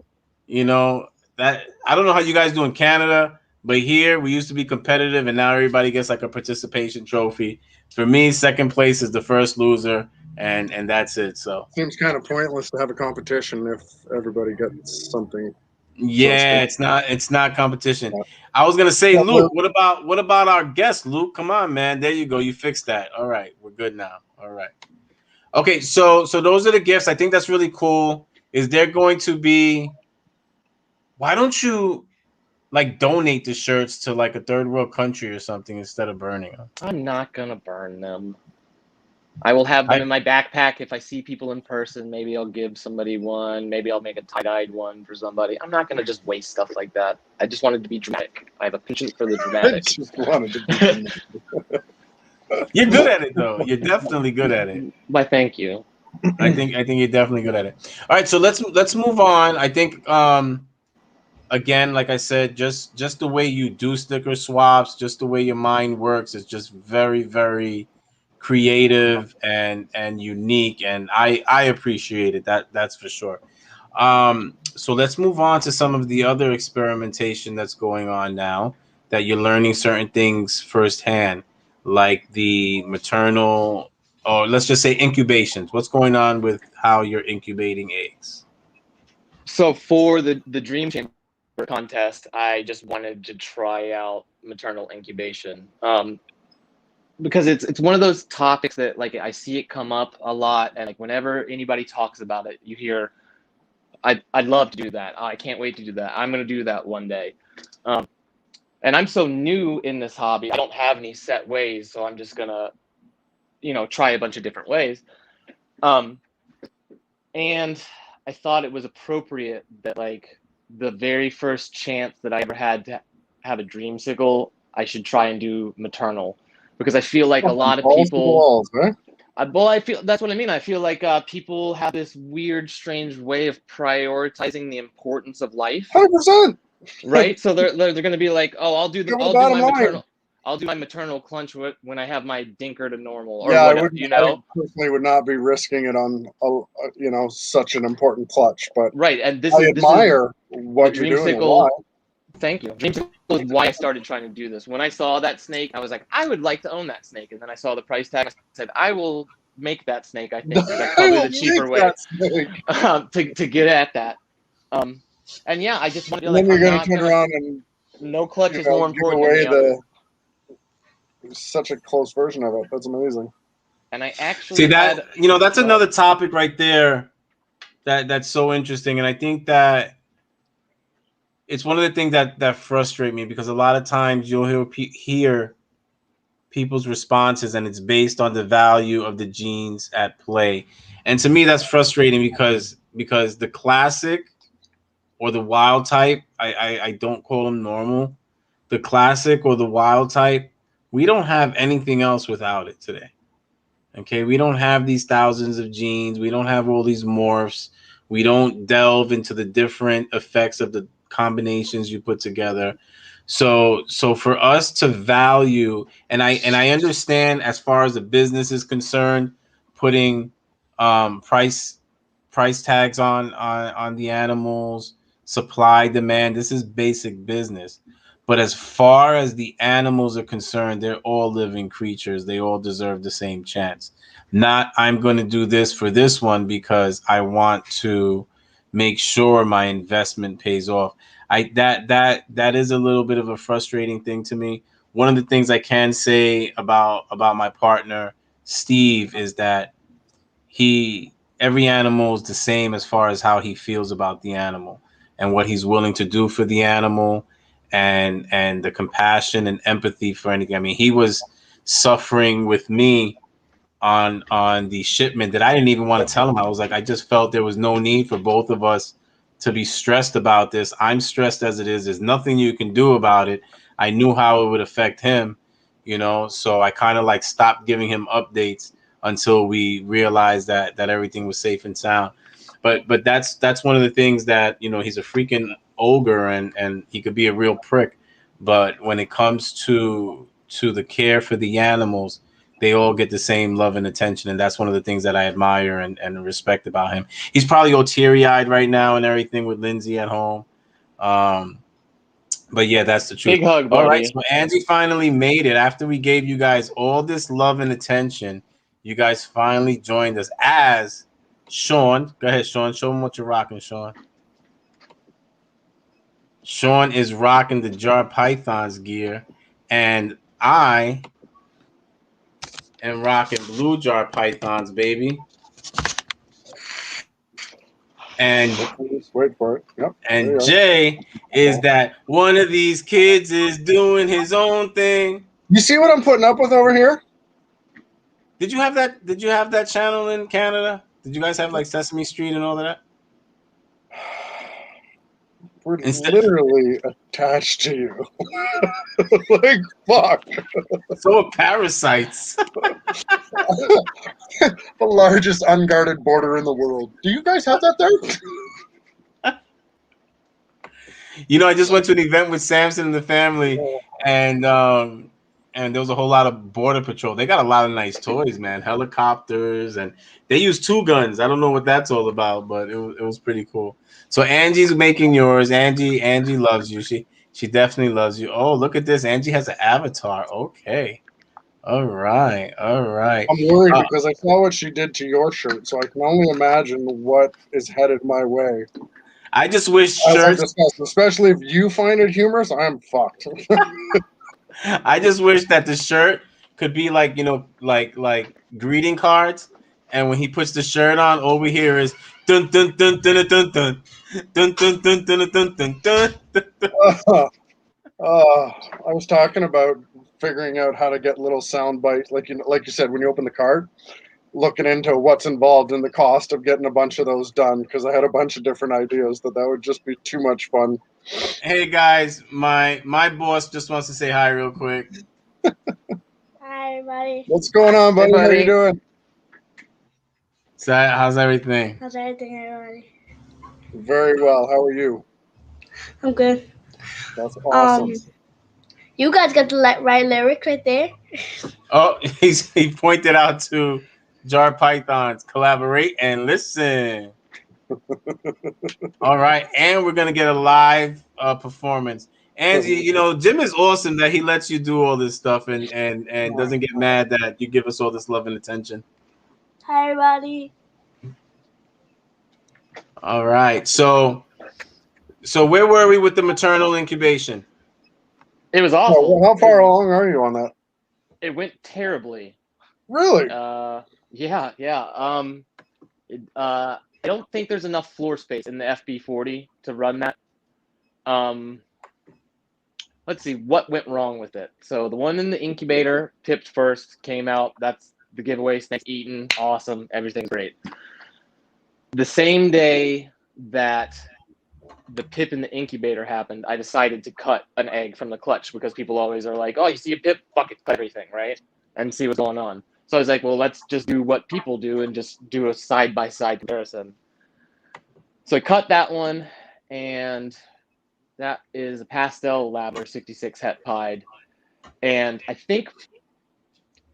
you know that. I don't know how you guys do in Canada, but here we used to be competitive, and now everybody gets like a participation trophy. For me, second place is the first loser, and that's it. So seems kind of pointless to have a competition if everybody gets something. Yeah, it's not competition. Yeah. I was gonna say, Luke, what about our guest, Luke? Come on, man. There you go. You fixed that. All right, we're good now. All right. Okay, so those are the gifts. I think that's really cool. Is there going to be? Why don't you like donate the shirts to like a third world country or something instead of burning them? I'm not gonna burn them. I will have them in my backpack. If I see people in person, maybe I'll give somebody one. Maybe I'll make a tie-dyed one for somebody. I'm not going to just waste stuff like that. I just wanted to be dramatic. I have a penchant for the dramatic. I just wanted to be dramatic. You're good at it, though. You're definitely good at it. Why, thank you. I think you're definitely good at it. All right, so let's move on. I think again, like I said, just the way you do sticker swaps, just the way your mind works is just very, very creative and unique, and I appreciate it. That's for sure. So let's move on to some of the other experimentation that's going on now that you're learning certain things firsthand, like the maternal, or let's just say incubations. What's going on with how you're incubating eggs? So for the Dream Chamber contest, I just wanted to try out maternal incubation. Because it's one of those topics that like I see it come up a lot, and like whenever anybody talks about it, you hear, I'd love to do that. I can't wait to do that. I'm gonna do that one day. And I'm so new in this hobby, I don't have any set ways, so I'm just gonna, try a bunch of different ways. And I thought it was appropriate that like the very first chance that I ever had to have a dreamsicle, I should try and do maternal. Because I feel like a lot of people, I feel that's what I mean. I feel like people have this weird, strange way of prioritizing the importance of life. 100%. Right. So they're going to be like, oh, I'll do my maternal clutch when I have my dinker to normal. Or yeah, whatever, I personally would not be risking it on such an important clutch. But right, and I admire what you're doing. And why. Thank you. Dreamsicle is why I started trying to do this. When I saw that snake, I was like, I would like to own that snake. And then I saw the price tag. I said, I will make that snake. I think that's probably the cheaper way to get at that. And yeah, I just want to be like, you're going to turn around and no clutch is more important than the other. Such a close version of it. That's amazing. And I actually see that that's another topic right there that's so interesting, and I think that it's one of the things that frustrate me, because a lot of times you'll hear people's responses and it's based on the value of the genes at play. And to me, that's frustrating because the classic or the wild type, I don't call them normal. The classic or the wild type, we don't have anything else without it today. Okay, we don't have these thousands of genes. We don't have all these morphs. We don't delve into the different effects of the combinations you put together. So for us to value, and I understand as far as the business is concerned, putting price tags on the animals, supply, demand. This is basic business. But as far as the animals are concerned, they're all living creatures. They all deserve the same chance. Not, I'm going to do this for this one because I want to make sure my investment pays off. That is a little bit of a frustrating thing to me. One of the things I can say about my partner Steve is that he every animal is the same as far as how he feels about the animal and what he's willing to do for the animal, and the compassion and empathy for anything. I mean, he was suffering with me on the shipment that I didn't even want to tell him. I was like, I just felt there was no need for both of us to be stressed about this. I'm stressed as it is. There's nothing you can do about it. I knew how it would affect him, so I kind of like stopped giving him updates until we realized that everything was safe and sound. But that's one of the things that, he's a freaking ogre, and he could be a real prick. But when it comes to the care for the animals, they all get the same love and attention, and that's one of the things that I admire and respect about him. He's probably all teary-eyed right now and everything with Lindsay at home. um but yeah, that's the truth. Big hug, All right, buddy. so Angie finally made it after we gave you guys all this love and attention. You guys finally joined us as Sean. Go ahead, Sean, show them what you're rocking, Sean. Sean is rocking the Jar Pythons gear, and I am rocking Blue Jar Pythons, baby. And Just wait for it. Yep. There you and go. Jay is that one of these kids is doing his own thing. You see what I'm putting up with over here? Did you have that channel in Canada? Did you guys have like Sesame Street and all of that? We're Instead, literally attached to you. Like, fuck. so are parasites. The largest unguarded border in the world. Do you guys have that there? I just went to an event with Samson and the family, and there was a whole lot of border patrol. They got a lot of nice toys, man. Helicopters, and they use 2 guns. I don't know what that's all about, but it was pretty cool. So Angie's making yours. Angie loves you. She definitely loves you. Oh, look at this. Angie has an avatar. Okay. All right. All right. I'm worried Uh, because I saw what she did to your shirt, so I can only imagine what is headed my way. I just wish As I've shirts. discussed, especially if you find it humorous, I'm fucked. I just wish that the shirt could be like, like greeting cards, and when he puts the shirt on, all we hear is dun dun dun dun dun dun dun dun dun dun dun dun dun. I was talking about figuring out how to get little sound bites, like you said, when you open the card, looking into what's involved in the cost of getting a bunch of those done, because I had a bunch of different ideas that would just be too much fun. Hey guys, my boss just wants to say hi real quick. Hi, buddy. What's going on, buddy? Hey, How buddy. you doing? So how's everything? How's everything, everybody? Very well. How are you? I'm good. That's awesome. You guys got the right lyric right there. Oh, he pointed out to Jar Pythons. Collaborate and listen. All right, and we're gonna get a live performance. Angie, Jim is awesome that he lets you do all this stuff and doesn't get mad that you give us all this love and attention. Hi, everybody. All right, so where were we with the maternal incubation? It was Oh, awful. well, how far along are you on that? It went terribly. Really? Yeah. I don't think there's enough floor space in the FB40 to run that. Let's see what went wrong with it. So the one in the incubator pipped first, came out. That's the giveaway. Snakes eaten. Awesome. Everything's great. The same day that the pip in the incubator happened, I decided to cut an egg from the clutch, because people always are like, oh, you see a pip, fuck it, cut everything, right? And see what's going on. So I was like, well, let's just do what people do and just do a side-by-side comparison. So I cut that one, and that is a pastel lavender 66 het pied. And I think,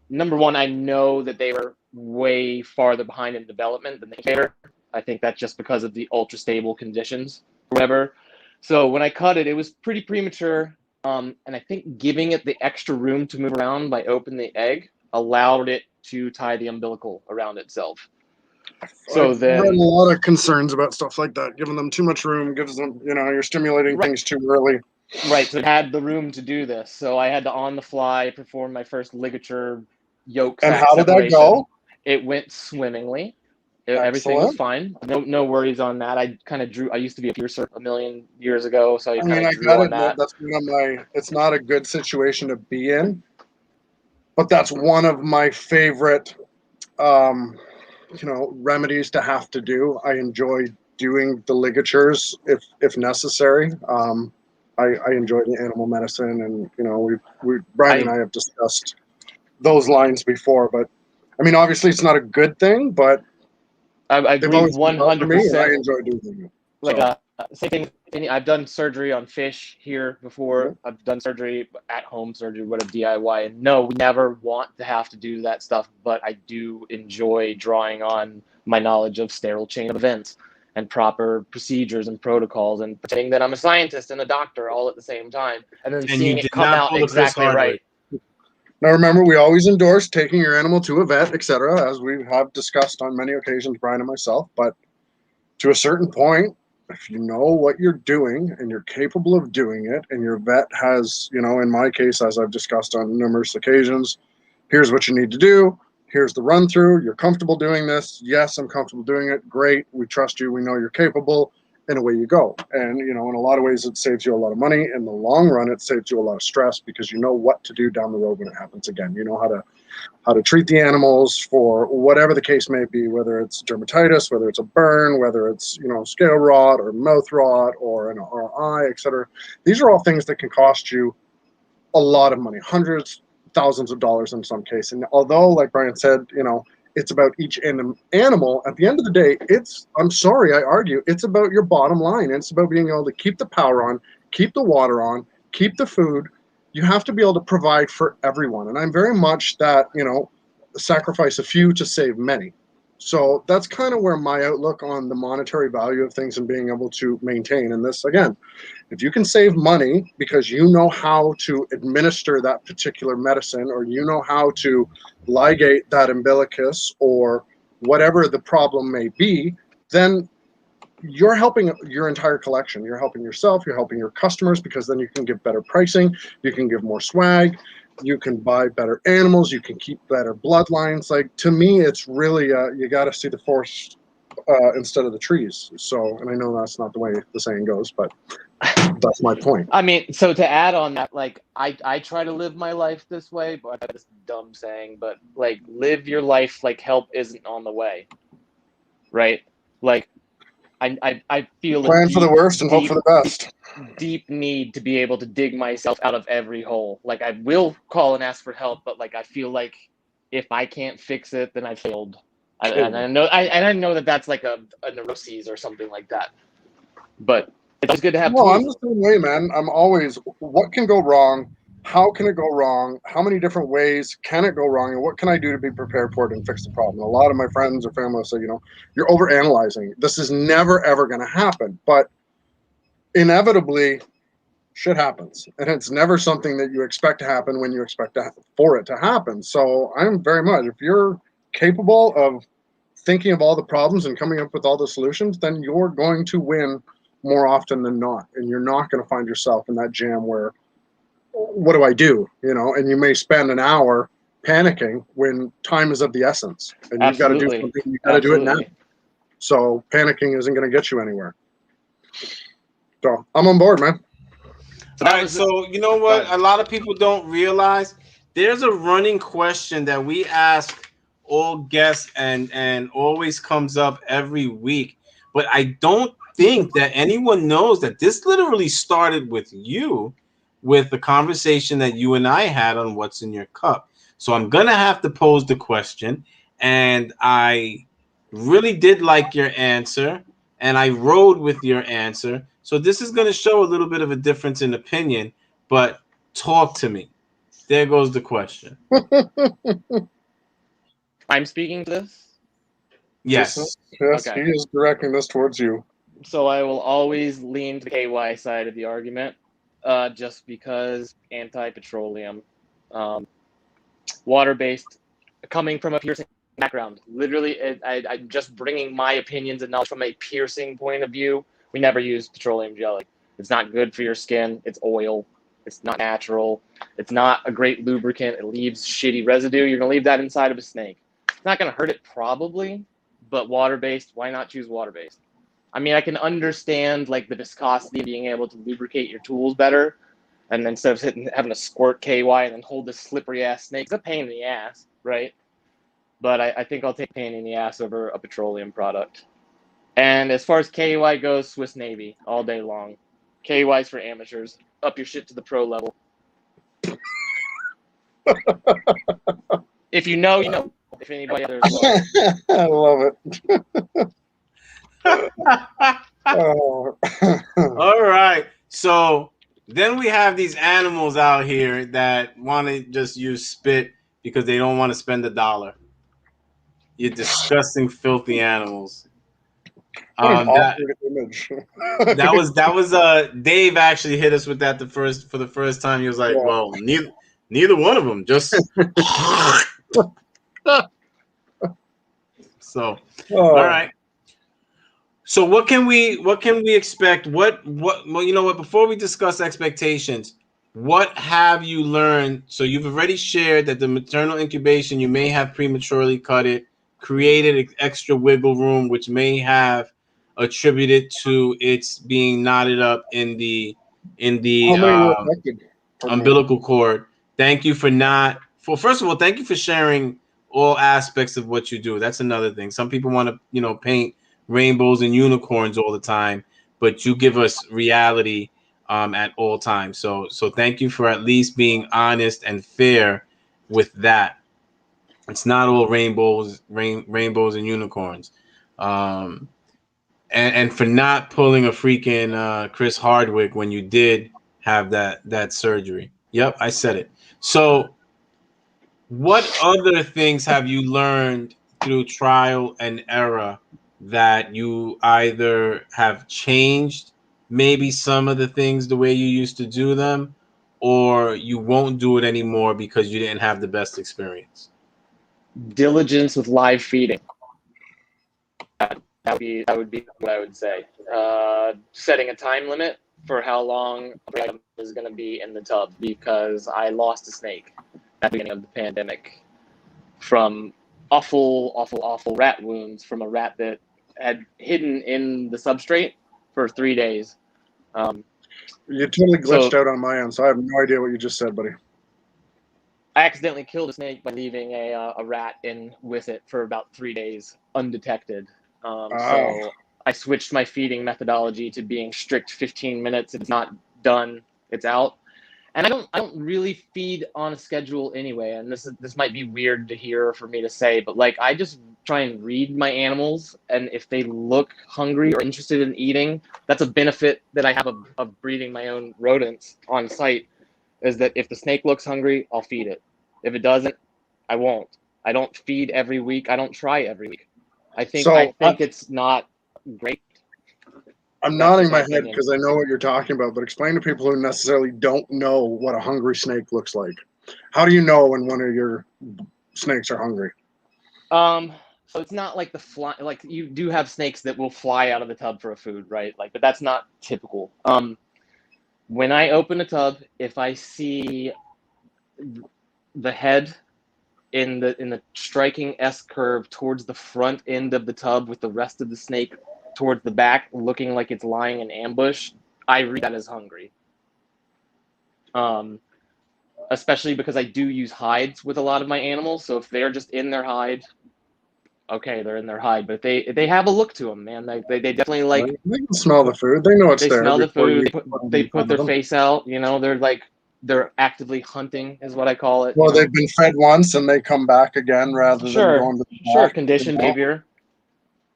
number one, I know that they were way farther behind in development than the incubator. I think that's just because of the ultra-stable conditions. whatever. So when I cut it, it was pretty premature. And I think giving it the extra room to move around by opening the egg allowed it to tie the umbilical around itself. So I've then, read a lot of concerns about stuff like that. Giving them too much room gives them, you're stimulating things too early. right, so it had the room to do this. So I had to, on the fly, perform my first ligature yolk And sac how did that separation. go? It went swimmingly. Everything was fine. No worries on that. I kind of drew. I used to be a piercer a million years ago, so I kind of drew gotta on admit, that. that's one of my. It's not a good situation to be in, but that's one of my favorite, remedies to have to do. I enjoy doing the ligatures if necessary. I enjoy the animal medicine, and Brian and I have discussed those lines before. But I mean, obviously, it's not a good thing, but I they've agree always been done for me, and I 100%. enjoy doing them. Like same thing. I've done surgery on fish here before. I've done surgery at home, surgery, whatever, DIY. And no, we never want to have to do that stuff. But I do enjoy drawing on my knowledge of sterile chain of events and proper procedures and protocols, and pretending that I'm a scientist and a doctor all at the same time, and then seeing it come out exactly right. Now, remember, we always endorse taking your animal to a vet, etc., as we have discussed on many occasions, Brian and myself. But to a certain point, if you know what you're doing and you're capable of doing it, and your vet has, in my case, as I've discussed on numerous occasions, here's what you need to do. Here's the run through. You're comfortable doing this. Yes, I'm comfortable doing it. Great. We trust you. We know you're capable. And away you go. And, in a lot of ways, it saves you a lot of money. In the long run, it saves you a lot of stress because you know what to do down the road when it happens again. You know how to treat the animals for whatever the case may be, whether it's dermatitis, whether it's a burn, whether it's, scale rot or mouth rot or an eye, etc. These are all things that can cost you a lot of money, hundreds, thousands of dollars in some cases. And although, like Brian said, it's about each animal, at the end of the day, I'm sorry, I argue, it's about your bottom line. It's about being able to keep the power on, keep the water on, keep the food. You have to be able to provide for everyone. And I'm very much that, sacrifice a few to save many. So that's kind of where my outlook on the monetary value of things and being able to maintain. And this, again, if you can save money because you know how to administer that particular medicine, or you know how to ligate that umbilicus, or whatever the problem may be, then you're helping your entire collection. You're helping yourself, you're helping your customers, because then you can give better pricing, you can give more swag, you can buy better animals, you can keep better bloodlines. Like, to me, it's really, you got to see the forest instead of the trees. So, and I know that's not the way the saying goes, but that's my point. I mean, so to add on that, like, I try to live my life this way, but that's a dumb saying, but like, live your life like help isn't on the way, right? Like, I feel Plan for the worst and hope for the best. Deep need to be able to dig myself out of every hole. Like, I will call and ask for help, but like, I feel like if I can't fix it, then I failed. And I know that that's like a neuroses or something like that, but it's good to have tools. I'm the same way, man. I'm always, what can go wrong? How can it go wrong? How many different ways can it go wrong? And what can I do to be prepared for it and fix the problem? And a lot of my friends or family say, you're overanalyzing. This is never, ever going to happen. But inevitably, shit happens. And it's never something that you expect to happen when you expect for it to happen. So I'm very much, if you're capable of thinking of all the problems and coming up with all the solutions, then you're going to win more often than not. And you're not going to find yourself in that jam where, what do I do? And you may spend an hour panicking when time is of the essence. And you've got to do something, you've got to do it now. So panicking isn't going to get you anywhere. So I'm on board, man. All right, so you know what? A lot of people don't realize there's a running question that we ask all guests and always comes up every week, but I don't think that anyone knows that this literally started with you, with the conversation that you and I had on what's in your cup. So I'm gonna have to pose the question, and I really did like your answer, and I rode with your answer. So this is going to show a little bit of a difference in opinion, but talk to me. There goes the question. I'm speaking to this? Yes. Yes, Okay. he is directing this towards you. So I will always lean to the KY side of the argument, just because anti-petroleum, water-based, coming from a piercing background. Literally, I'm just bringing my opinions and knowledge from a piercing point of view. We never use petroleum jelly. It's not good for your skin. It's oil. It's not natural. It's not a great lubricant. It leaves shitty residue. You're going to leave that inside of a snake. It's not going to hurt it probably, but water-based, why not choose water-based? I mean, I can understand like the viscosity, being able to lubricate your tools better, and then instead of having to squirt KY and then hold this slippery ass snake, it's a pain in the ass, right? But I think I'll take pain in the ass over a petroleum product. And as far as KY goes, Swiss Navy all day long. KY's for amateurs. Up your shit to the pro level. If you know, you know. If anybody out there is lost. I love it. Oh. All right. So then we have these animals out here that want to just use spit because they don't want to spend $1. You disgusting, filthy animals. What an That awkward image. that was Dave actually hit us with that for the first time. He was like, Yeah. "Well, neither one of them, just." So, all right. So what can we expect? Well, you know what? Before we discuss expectations, what have you learned? So you've already shared that the maternal incubation, you may have prematurely cut it, created extra wiggle room, which may have attributed to its being knotted up in the How many were affected? umbilical cord. Thank you for first of all, thank you for sharing all aspects of what you do. That's another thing. Some people want to, paint rainbows and unicorns all the time, but you give us reality at all times. So thank you for at least being honest and fair with that. It's not all rainbows and unicorns. And for not pulling a freaking Chris Hardwick when you did have that surgery. Yep, I said it. So what other things have you learned through trial and error that you either have changed maybe some of the things the way you used to do them, or you won't do it anymore because you didn't have the best experience? Diligence with live feeding. That would be what I would say. Setting a time limit for how long a item is going to be in the tub, because I lost a snake at the beginning of the pandemic from awful rat wounds from a rat that had hidden in the substrate for 3 days. You totally glitched out on my end, so I have no idea what you just said, buddy. I accidentally killed a snake by leaving a rat in with it for about 3 days undetected. So I switched my feeding methodology to being strict 15 minutes. If it's not done, it's out. And I don't really feed on a schedule anyway. And this might be weird to hear for me to say, but like I just try and read my animals, and if they look hungry or interested in eating, that's a benefit that I have of breeding my own rodents on site. Is that if the snake looks hungry, I'll feed it. If it doesn't, I won't. I don't feed every week. I don't try every week. I think it's not great. I'm nodding my head because I know what you're talking about, but explain to people who necessarily don't know what a hungry snake looks like. How do you know when one of your snakes are hungry? So it's not like like you do have snakes that will fly out of the tub for a food, right? Like, but that's not typical. When I open a tub, if I see the head in the striking S curve towards the front end of the tub with the rest of the snake towards the back, looking like it's lying in ambush, I read that as hungry. Especially because I do use hides with a lot of my animals. So if they're just in their hide, okay, they're in their hide. But if they have a look to them, man. They definitely like. They can smell the food. They know it's there. They smell the food. They put their face out. They're actively hunting, is what I call it. Well, they've been fed once and they come back again rather than going to the back. Conditioned behavior.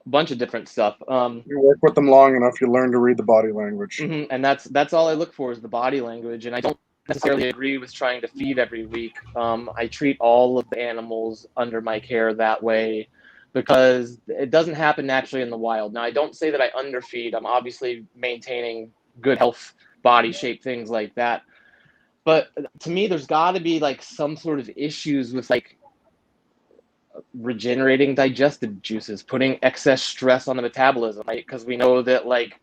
A bunch of different stuff. You work with them long enough, you learn to read the body language. And that's all I look for is the body language. And I don't necessarily agree with trying to feed every week. I treat all of the animals under my care that way. because it doesn't happen naturally in the wild. Now, I don't say that I underfeed. I'm obviously maintaining good health, body shape, things like that. But to me, there's got to be like some sort of issues with like regenerating digestive juices, putting excess stress on the metabolism, right? Because we know that like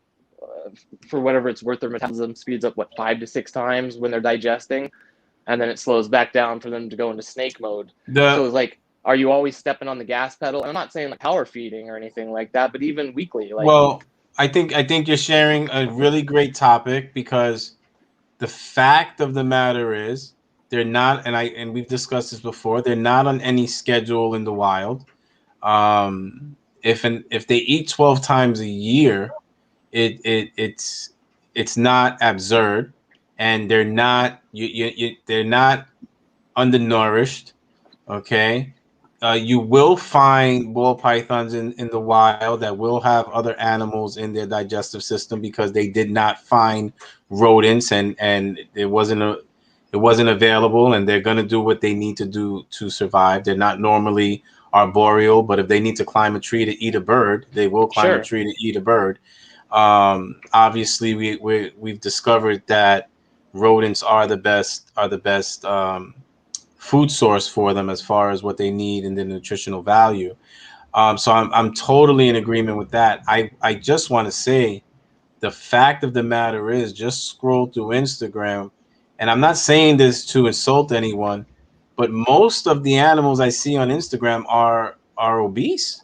for whatever it's worth, their metabolism speeds up 5 to 6 times when they're digesting, and then it slows back down for them to go into snake mode. So it's like, are you always stepping on the gas pedal? And I'm not saying like power feeding or anything like that, but even weekly, like. Well, I think you're sharing a really great topic, because the fact of the matter is they're not, and we've discussed this before, they're not on any schedule in the wild. If they eat 12 times a year, it's not absurd, and they're not they're not undernourished. Okay. You will find ball pythons in the wild that will have other animals in their digestive system, because they did not find rodents, and it wasn't available, and they're going to do what they need to do to survive. They're not normally arboreal, but if they need to climb a tree to eat a bird, they will climb a tree to eat a bird. Obviously, we've discovered that rodents are the best food source for them as far as what they need and the nutritional value. So I'm totally in agreement with that. I just want to say, the fact of the matter is, just scroll through Instagram, and I'm not saying this to insult anyone, but most of the animals I see on Instagram are obese.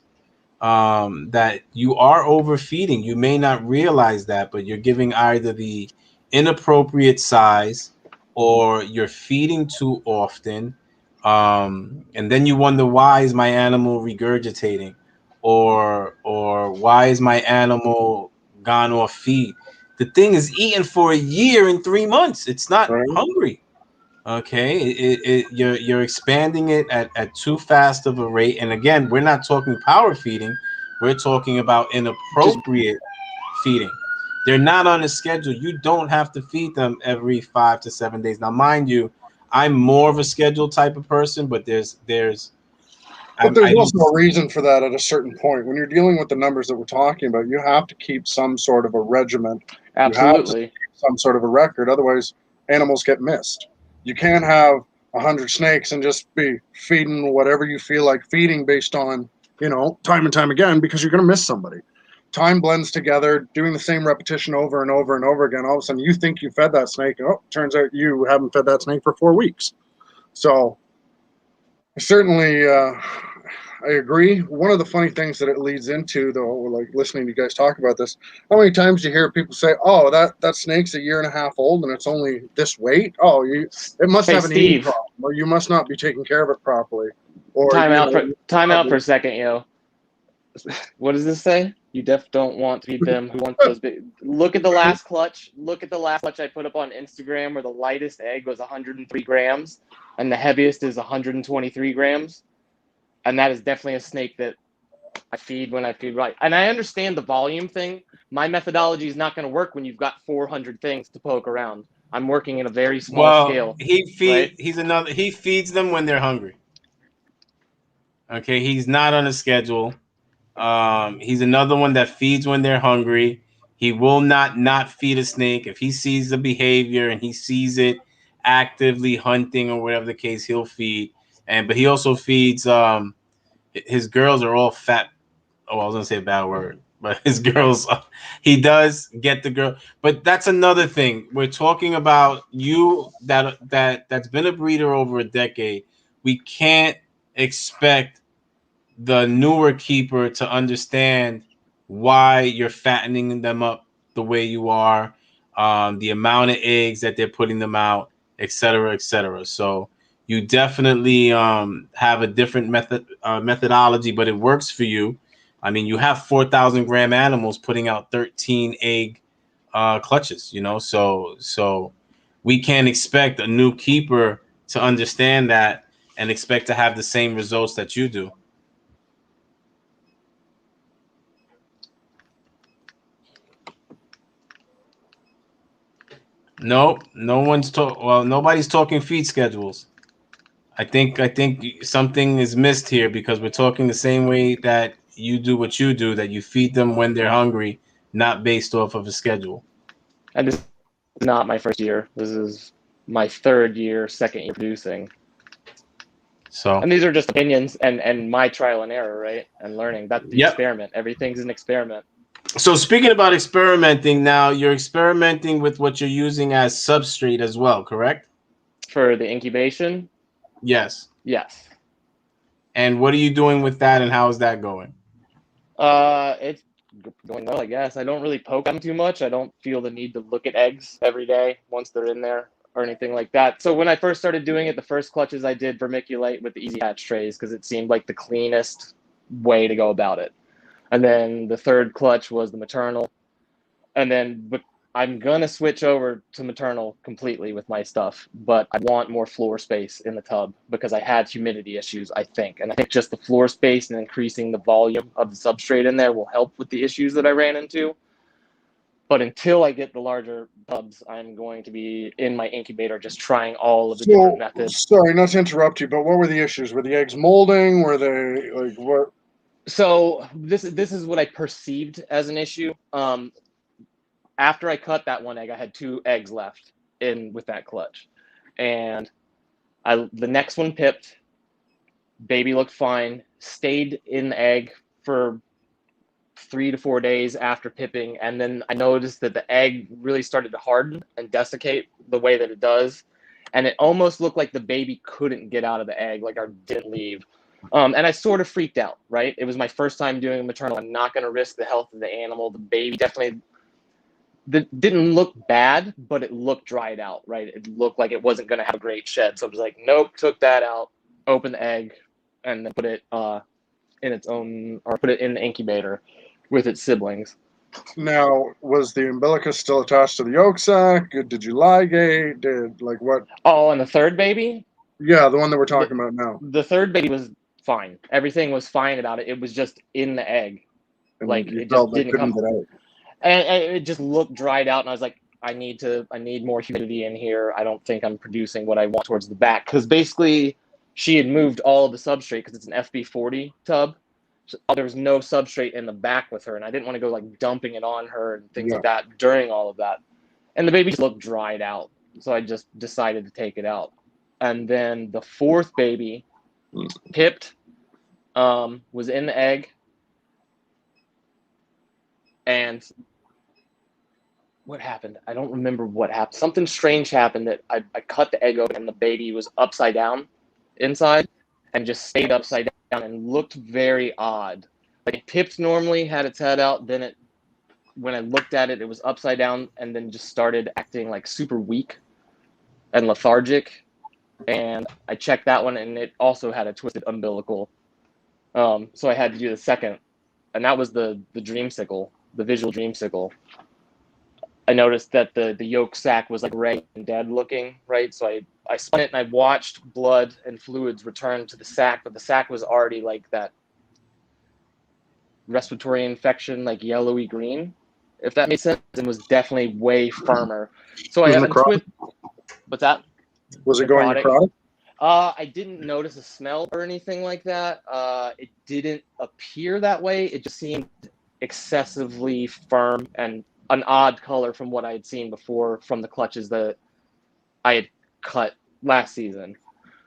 That you are overfeeding. You may not realize that, but you're giving either the inappropriate size, or you're feeding too often. And then you wonder, why is my animal regurgitating, or why is my animal gone off feed? The thing is eating for a year and 3 months. It's not hungry. Okay, you're expanding it at too fast of a rate. And again, we're not talking power feeding. We're talking about inappropriate feeding. They're not on a schedule. You don't have to feed them every 5 to 7 days. Now, mind you, I'm more of a schedule type of person, but there's also a reason for that at a certain point. When you're dealing with the numbers that we're talking about, you have to keep some sort of a regiment. Absolutely. You have to keep some sort of a record. Otherwise, animals get missed. You can't have 100 snakes and just be feeding whatever you feel like feeding based on, time and time again, because you're going to miss somebody. Time blends together, doing the same repetition over and over and over again. All of a sudden, you think you fed that snake. Oh, turns out you haven't fed that snake for 4 weeks. So, certainly, I agree. One of the funny things that it leads into, though, like listening to you guys talk about this, how many times do you hear people say, "Oh, that snake's a year and a half old and it's only this weight? Oh, it must have an eating problem, or you must not be taking care of it properly." Or time out for a second, yo. What does this say? You don't want to feed them. Who wants those big? Look at the last clutch. Look at the last clutch I put up on Instagram, where the lightest egg was 103 grams, and the heaviest is 123 grams. And that is definitely a snake that I feed when I feed right. And I understand the volume thing. My methodology is not going to work when you've got 400 things to poke around. I'm working in a very small scale. He feeds them when they're hungry. Okay, he's not on a schedule. He's another one that feeds when they're hungry. He will not feed a snake. If he sees the behavior and he sees it actively hunting or whatever the case, he'll feed. But he also feeds. His girls are all fat. Oh, I was gonna say a bad word, but his girls. He does get the girl. But that's another thing. We're talking about you that's been a breeder over a decade. We can't expect the newer keeper to understand why you're fattening them up the way you are, the amount of eggs that they're putting them out, et cetera, et cetera. So you definitely have a different methodology, but it works for you. I mean, you have 4,000 gram animals putting out 13 egg clutches, so we can't expect a new keeper to understand that and expect to have the same results that you do. No one's nobody's talking feed schedules. I think something is missed here because we're talking the same way that you do what you do, that you feed them when they're hungry, not based off of a schedule. And this is not my first year. This is my third year, second year producing. So, And these are just opinions and my trial and error, right? And learning. That's the yep. experiment. Everything's an experiment. So speaking about experimenting, now you're experimenting with what you're using as substrate as well, correct? For the incubation? Yes. Yes. And what are you doing with that, and how is that going? It's going well, I guess. I don't really poke them too much. I don't feel the need to look at eggs every day once they're in there or anything like that. So when I first started doing it, the first clutches I did vermiculite with the easy hatch trays because it seemed like the cleanest way to go about it. And then the third clutch was the maternal. And then I'm going to switch over to maternal completely with my stuff, but I want more floor space in the tub because I had humidity issues, I think. And I think just the floor space and increasing the volume of the substrate in there will help with the issues that I ran into. But until I get the larger tubs, I'm going to be in my incubator just trying all of the different methods. Sorry, not to interrupt you, but what were the issues? Were the eggs molding? Were they like what? So this is what I perceived as an issue. After I cut that one egg, I had 2 eggs left in with that clutch, and the next one pipped. Baby looked fine. Stayed in the egg for 3 to 4 days after pipping, and then I noticed that the egg really started to harden and desiccate the way that it does, and it almost looked like the baby couldn't get out of the egg, like I didn't leave. And I sort of freaked out, right? It was my first time doing maternal. I'm not going to risk the health of the animal. The baby definitely didn't look bad, but it looked dried out, right? It looked like it wasn't going to have a great shed. So I was like, nope, took that out, opened the egg, and then put it in its own, or put it in the incubator with its siblings. Now, was the umbilicus still attached to the yolk sac? Did you ligate? Did like what? Oh, and the third baby? Yeah, the one that we're talking about now. The third baby was fine. Everything was fine about it. It was just in the egg. And Like you it felt just like didn't come get out. and it just looked dried out, and I was like, I need more humidity in here. I don't think I'm producing what I want towards the back, because basically she had moved all of the substrate because it's an FB40 tub. So there was no substrate in the back with her, and I didn't want to go like dumping it on her and things like that during all of that. And the baby just looked dried out, so I just decided to take it out. And then the fourth baby pipped, was in the egg, and what happened? I don't remember what happened. Something strange happened that I cut the egg open and the baby was upside down inside and just stayed upside down and looked very odd. Like it pipped normally, had its head out, then when I looked at it, it was upside down and then just started acting like super weak and lethargic. And I checked that one and it also had a twisted umbilical. So I had to do the second, and that was the dreamsicle, the visual dreamsicle. I noticed that the yolk sac was like gray and dead looking, right? So I spun it and I watched blood and fluids return to the sac, but the sac was already like that respiratory infection, like yellowy green, if that makes sense, and was definitely way firmer. So I untwisted. What's that? Was it going necrotic? I didn't notice a smell or anything like that. It didn't appear that way. It just seemed excessively firm and an odd color from what I had seen before from the clutches that I had cut last season.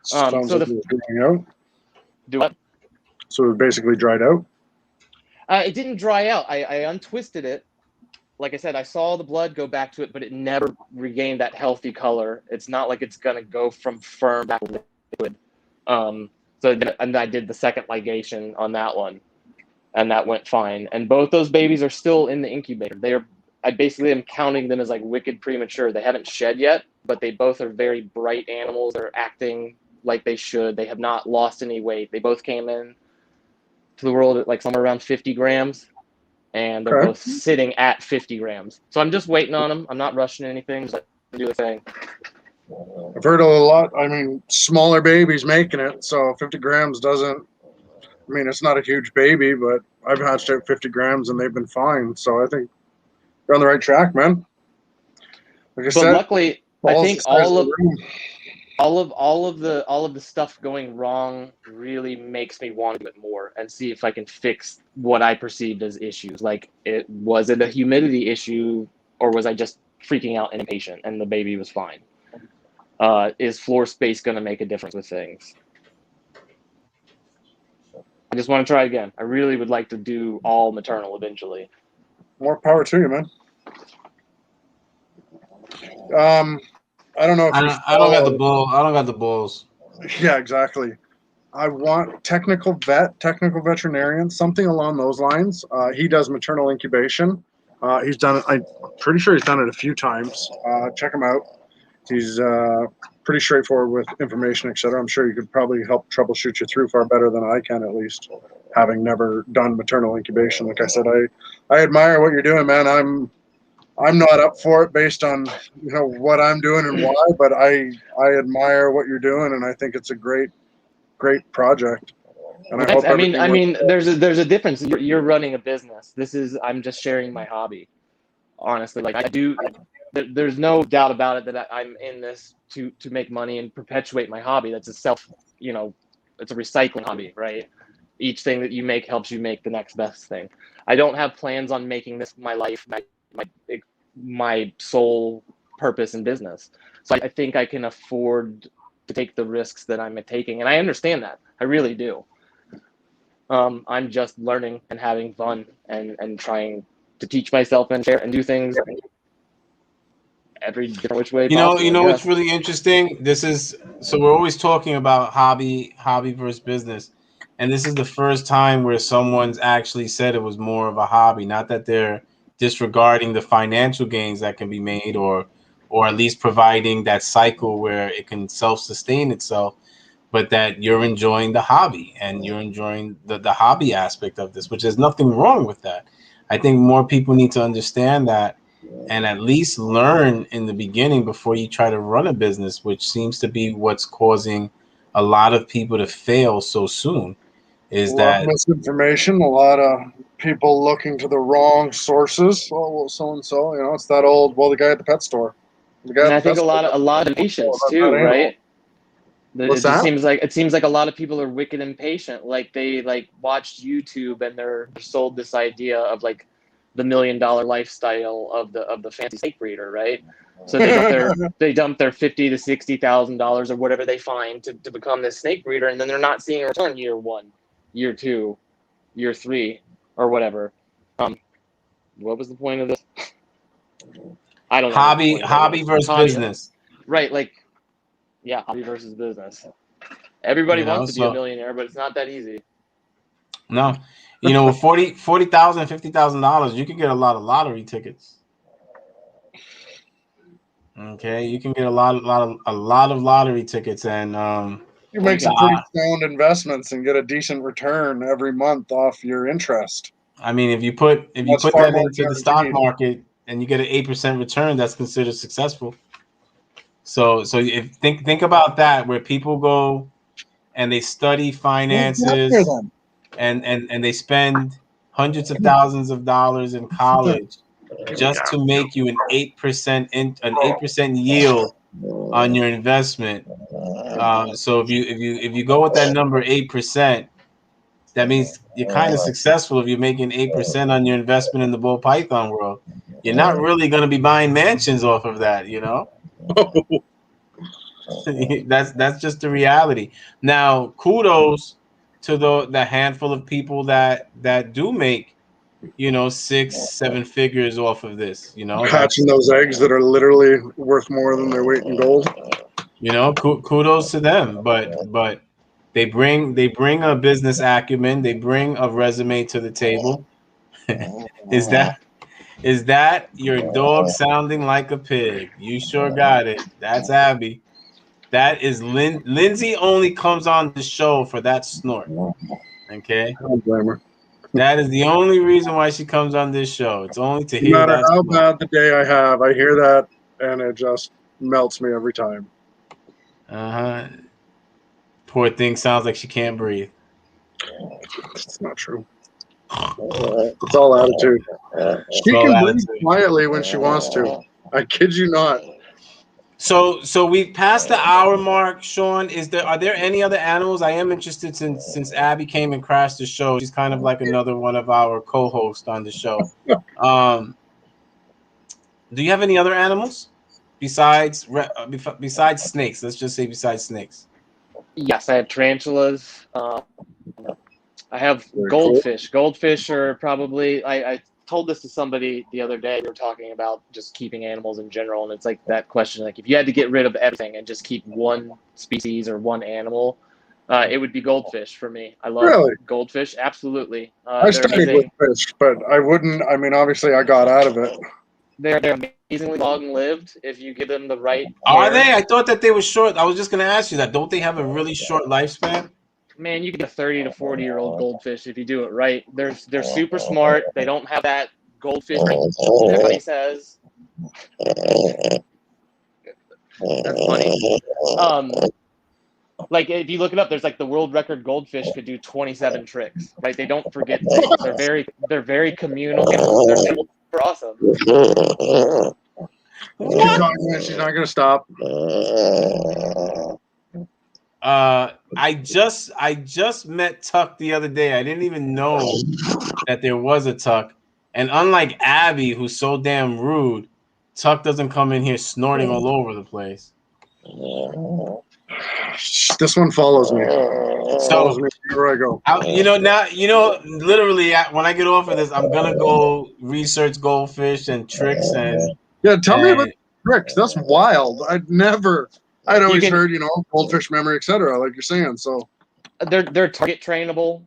Sounds like it was drying out. Do what? So it basically dried out? It didn't dry out. I untwisted it. Like I said, I saw the blood go back to it, but it never regained that healthy color. It's not like it's going to go from firm back to liquid. And I did the second ligation on that one, and that went fine. And both those babies are still in the incubator. I basically am counting them as like wicked premature. They haven't shed yet, but they both are very bright animals. They're acting like they should. They have not lost any weight. They both came in to the world at like somewhere around 50 grams, and they're both sitting at 50 grams. So I'm just waiting on them. I'm not rushing anything. Just do the thing. I've heard a lot. I mean, smaller babies making it, so 50 grams doesn't. I mean, it's not a huge baby, but I've hatched out 50 grams and they've been fine. So I think you're on the right track, man. Like I said, luckily, I think all of all of the stuff going wrong really makes me want to do it more and see if I can fix what I perceived as issues. Like, was it a humidity issue, or was I just freaking out and impatient and the baby was fine? Is floor space going to make a difference with things? I just want to try again. I really would like to do all maternal eventually. More power to you, man. I don't know if I don't got the bull. I don't got the bulls. Yeah, exactly. I want technical veterinarian, something along those lines. He does maternal incubation. He's done it. I'm pretty sure he's done it a few times. Check him out. He's pretty straightforward with information, etc. I'm sure you could probably help troubleshoot you through far better than I can, at least, having never done maternal incubation. Like I said, I admire what you're doing, man. I'm not up for it based on what I'm doing and why, but I admire what you're doing, and I think it's a great project. And I hope I mean, there's a difference. You're running a business. I'm just sharing my hobby. Honestly, like, I do. There's no doubt about it that I'm in this to make money and perpetuate my hobby. That's it's a recycling hobby, right? Each thing that you make helps you make the next best thing. I don't have plans on making this my life, my sole purpose in business. So I think I can afford to take the risks that I'm taking, and I understand that. I really do. I'm just learning and having fun and trying to teach myself and share and do things every different which way possible. You know what's really interesting? We're always talking about hobby versus business, and this is the first time where someone's actually said it was more of a hobby. Not that they're disregarding the financial gains that can be made, or at least providing that cycle where it can self-sustain itself, but that you're enjoying the hobby and you're enjoying the hobby aspect of this, which there's nothing wrong with that. I think more people need to understand that and at least learn in the beginning before you try to run a business, which seems to be what's causing a lot of people to fail so soon. Is that misinformation? A lot of people looking to the wrong sources. Oh, well, so and so, it's that old. Well, the guy at the pet store. And I think a lot of patience too, right? It seems like a lot of people are wicked impatient. Like, they watched YouTube and they're sold this idea of like the $1 million lifestyle of the fancy snake breeder, right? So they dump their $50,000 to $60,000 or whatever they find to become this snake breeder, and then they're not seeing a return year 1, year 2, year 3, or whatever. What was the point of this? I don't know. Hobby versus business, right? Like, yeah, hobby versus business. Everybody wants to be a millionaire, but it's not that easy. No, with $40,000, $50,000, you can get a lot of lottery tickets. Okay, you can get a lot of lottery tickets, and you make some pretty sound investments and get a decent return every month off your interest. I mean, if you put that into the stock market and you get an 8% return, that's considered successful. So if think about that, where people go and they study finances and they spend hundreds of thousands of dollars in college just to make you an 8% yield on your investment. So if you go with that number 8%, that means you're kind of successful if you're making 8% on your investment in the bull python world. You're not really going to be buying mansions off of that, That's just the reality. Now, kudos to the handful of people that do make 6-7 figures off of this. Hatching those eggs that are literally worth more than their weight in gold. Kudos to them, but they bring a business acumen. They bring a resume to the table. Is that your dog sounding like a pig? You sure got it. That's Abby. That is Lindsay only comes on the show for that snort. Okay. I don't blame her. That is the only reason why she comes on this show. It's only to hear that. No matter how snort. bad the day I have, I hear that and it just melts me every time. Poor thing sounds like she can't breathe. It's not true. It's all attitude. She can breathe quietly when she wants to. I kid you not. So we've passed the hour mark, Sean. Are there any other animals? I am interested since Abby came and crashed the show. She's kind of like another one of our co-hosts on the show. Do you have any other animals besides snakes? Let's just say besides snakes. Yes, I have tarantulas. I have goldfish. Goldfish are probably. I told this to somebody the other day. We were talking about just keeping animals in general, and it's like that question: like if you had to get rid of everything and just keep one species or one animal, it would be goldfish for me. I love goldfish. Absolutely. I started with fish, but I wouldn't. I mean, obviously, I got out of it. They're amazingly long-lived if you give them the right care. Are they? I thought that they were short. I was just going to ask you that. Don't they have a really short lifespan? Man, you can get a 30 to 40-year-old goldfish if you do it right. They're super smart. They don't have that goldfish that everybody says. That's funny. Like if you look it up, there's like the world record goldfish could do 27 tricks. Like they don't forget things. They're very communal. They're super awesome. She's not gonna stop. I just met Tuck the other day. I didn't even know that there was a Tuck. And unlike Abby, who's so damn rude, Tuck doesn't come in here snorting all over the place. This one follows me. So wherever I go. Literally, when I get off of this, I'm gonna go research goldfish and tricks and. Yeah, tell me about tricks. That's wild. I'd always heard, goldfish memory, etc. Like you're saying. So they're target trainable,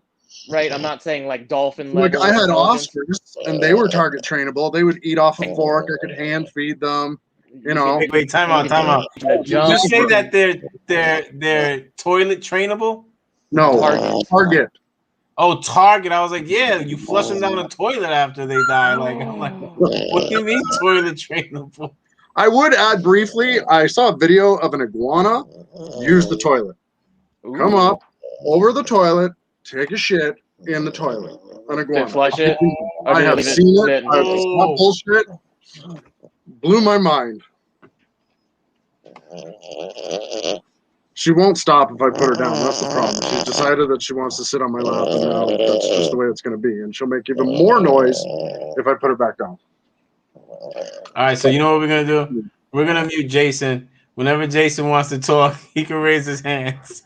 right? I'm not saying like dolphin level. Like I had Oscars, and they were target trainable. They would eat off a fork. I could hand feed them. Wait, time out. Did you say that they're toilet trainable? No, target. Oh, target. I was like, yeah, you flush them down the toilet after they die. Like, I'm like, what do you mean toilet trainable? I would add briefly, I saw a video of an iguana use the toilet. Come up over the toilet, take a shit in the toilet. An iguana. Flush it. I have seen it. It's not bullshit. Blew my mind. She won't stop if I put her down. That's the problem. She's decided that she wants to sit on my lap, and now that's just the way it's going to be. And she'll make even more noise if I put her back down. All right, so you know what we're going to do? We're going to mute Jason. Whenever Jason wants to talk, he can raise his hands.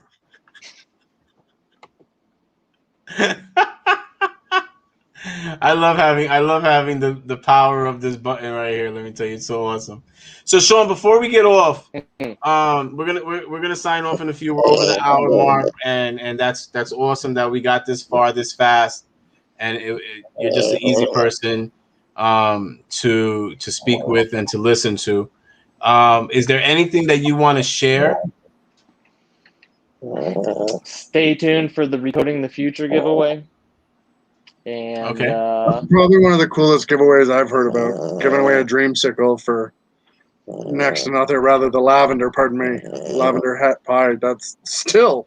I love having the power of this button right here. Let me tell you, it's so awesome. So Sean, before we get off, we're gonna sign off in a few. We're over the hour mark, and that's awesome that we got this far this fast. And you're just an easy person to speak with and to listen to. Is there anything that you want to share? Stay tuned for the Recoding the Future giveaway. And probably one of the coolest giveaways I've heard about. Giving away a dreamsicle for next to nothing, rather the lavender hat pie. That's still.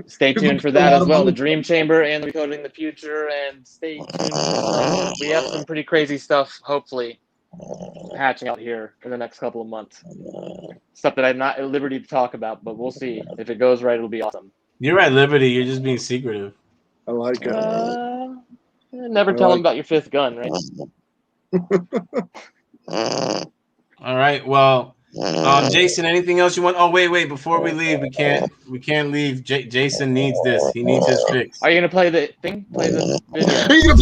Stay tuned for that as well. The Dream Chamber and the Recoding the Future, and stay tuned. We have some pretty crazy stuff, hopefully, hatching out here in the next couple of months. Stuff that I'm not at liberty to talk about, but we'll see. If it goes right, it'll be awesome. You're at liberty. You're just being secretive. I like it. Never tell them about your fifth gun, right? All right. Well, Jason, anything else you want? Oh, wait. Before we leave, we can't leave. Jason needs this. He needs his fix. Are you gonna play the thing? Play the video?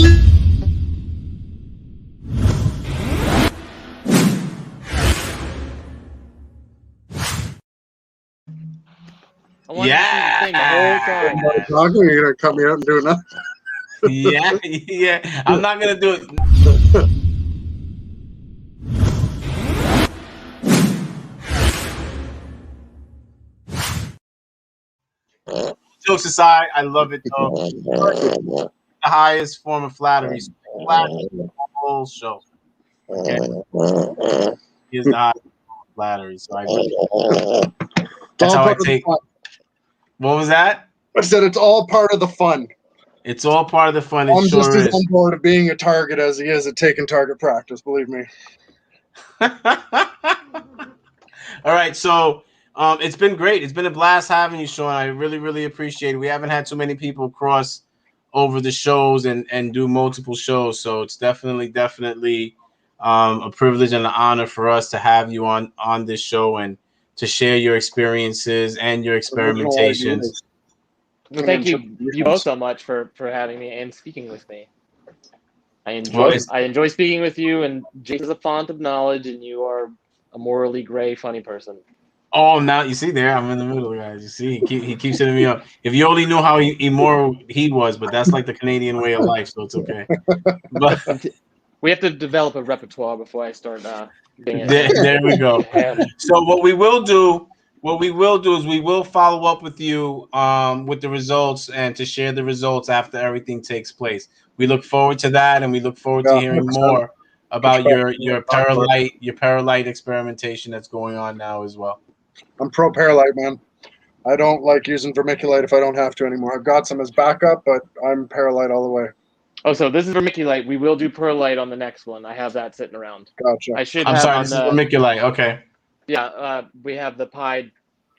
Yeah. The whole time. You're gonna cut me out and do another. Yeah. I'm not gonna do it. Jokes aside, I love it though. The highest form of flattery. Flattery the whole show. Okay. Here's the highest form of flattery. So that's how I take. What was that? I said it's all part of the fun. It's all part of the fun. I'm just as on board of being a target as he is at taking target practice. Believe me. All right, so it's been great. It's been a blast having you, Sean. I really, really appreciate it. We haven't had too many people cross over the shows and do multiple shows, so it's definitely a privilege and an honor for us to have you on this show and to share your experiences and your Original experimentations. ideas. Well, thank you both so much for having me and speaking with me. I enjoy speaking with you, and Jake is a font of knowledge, and you are a morally gray, funny person. Oh, now you see there, I'm in the middle, guys. You see, he keeps hitting me up. If you only knew how immoral he was, but that's like the Canadian way of life, so it's okay. But we have to develop a repertoire before I start doing it. There we go. So what we will do is we will follow up with you with the results and to share the results after everything takes place. We look forward to that, and we look forward to hearing 100%. more about your Paralite experimentation that's going on now as well. I'm pro Paralite, man. I don't like using vermiculite if I don't have to anymore. I've got some as backup, but I'm Paralite all the way. Oh, so this is vermiculite. We will do perlite on the next one. I have that sitting around. Gotcha. I should I'm have sorry, on this the is vermiculite. Okay. Yeah, we have the pied.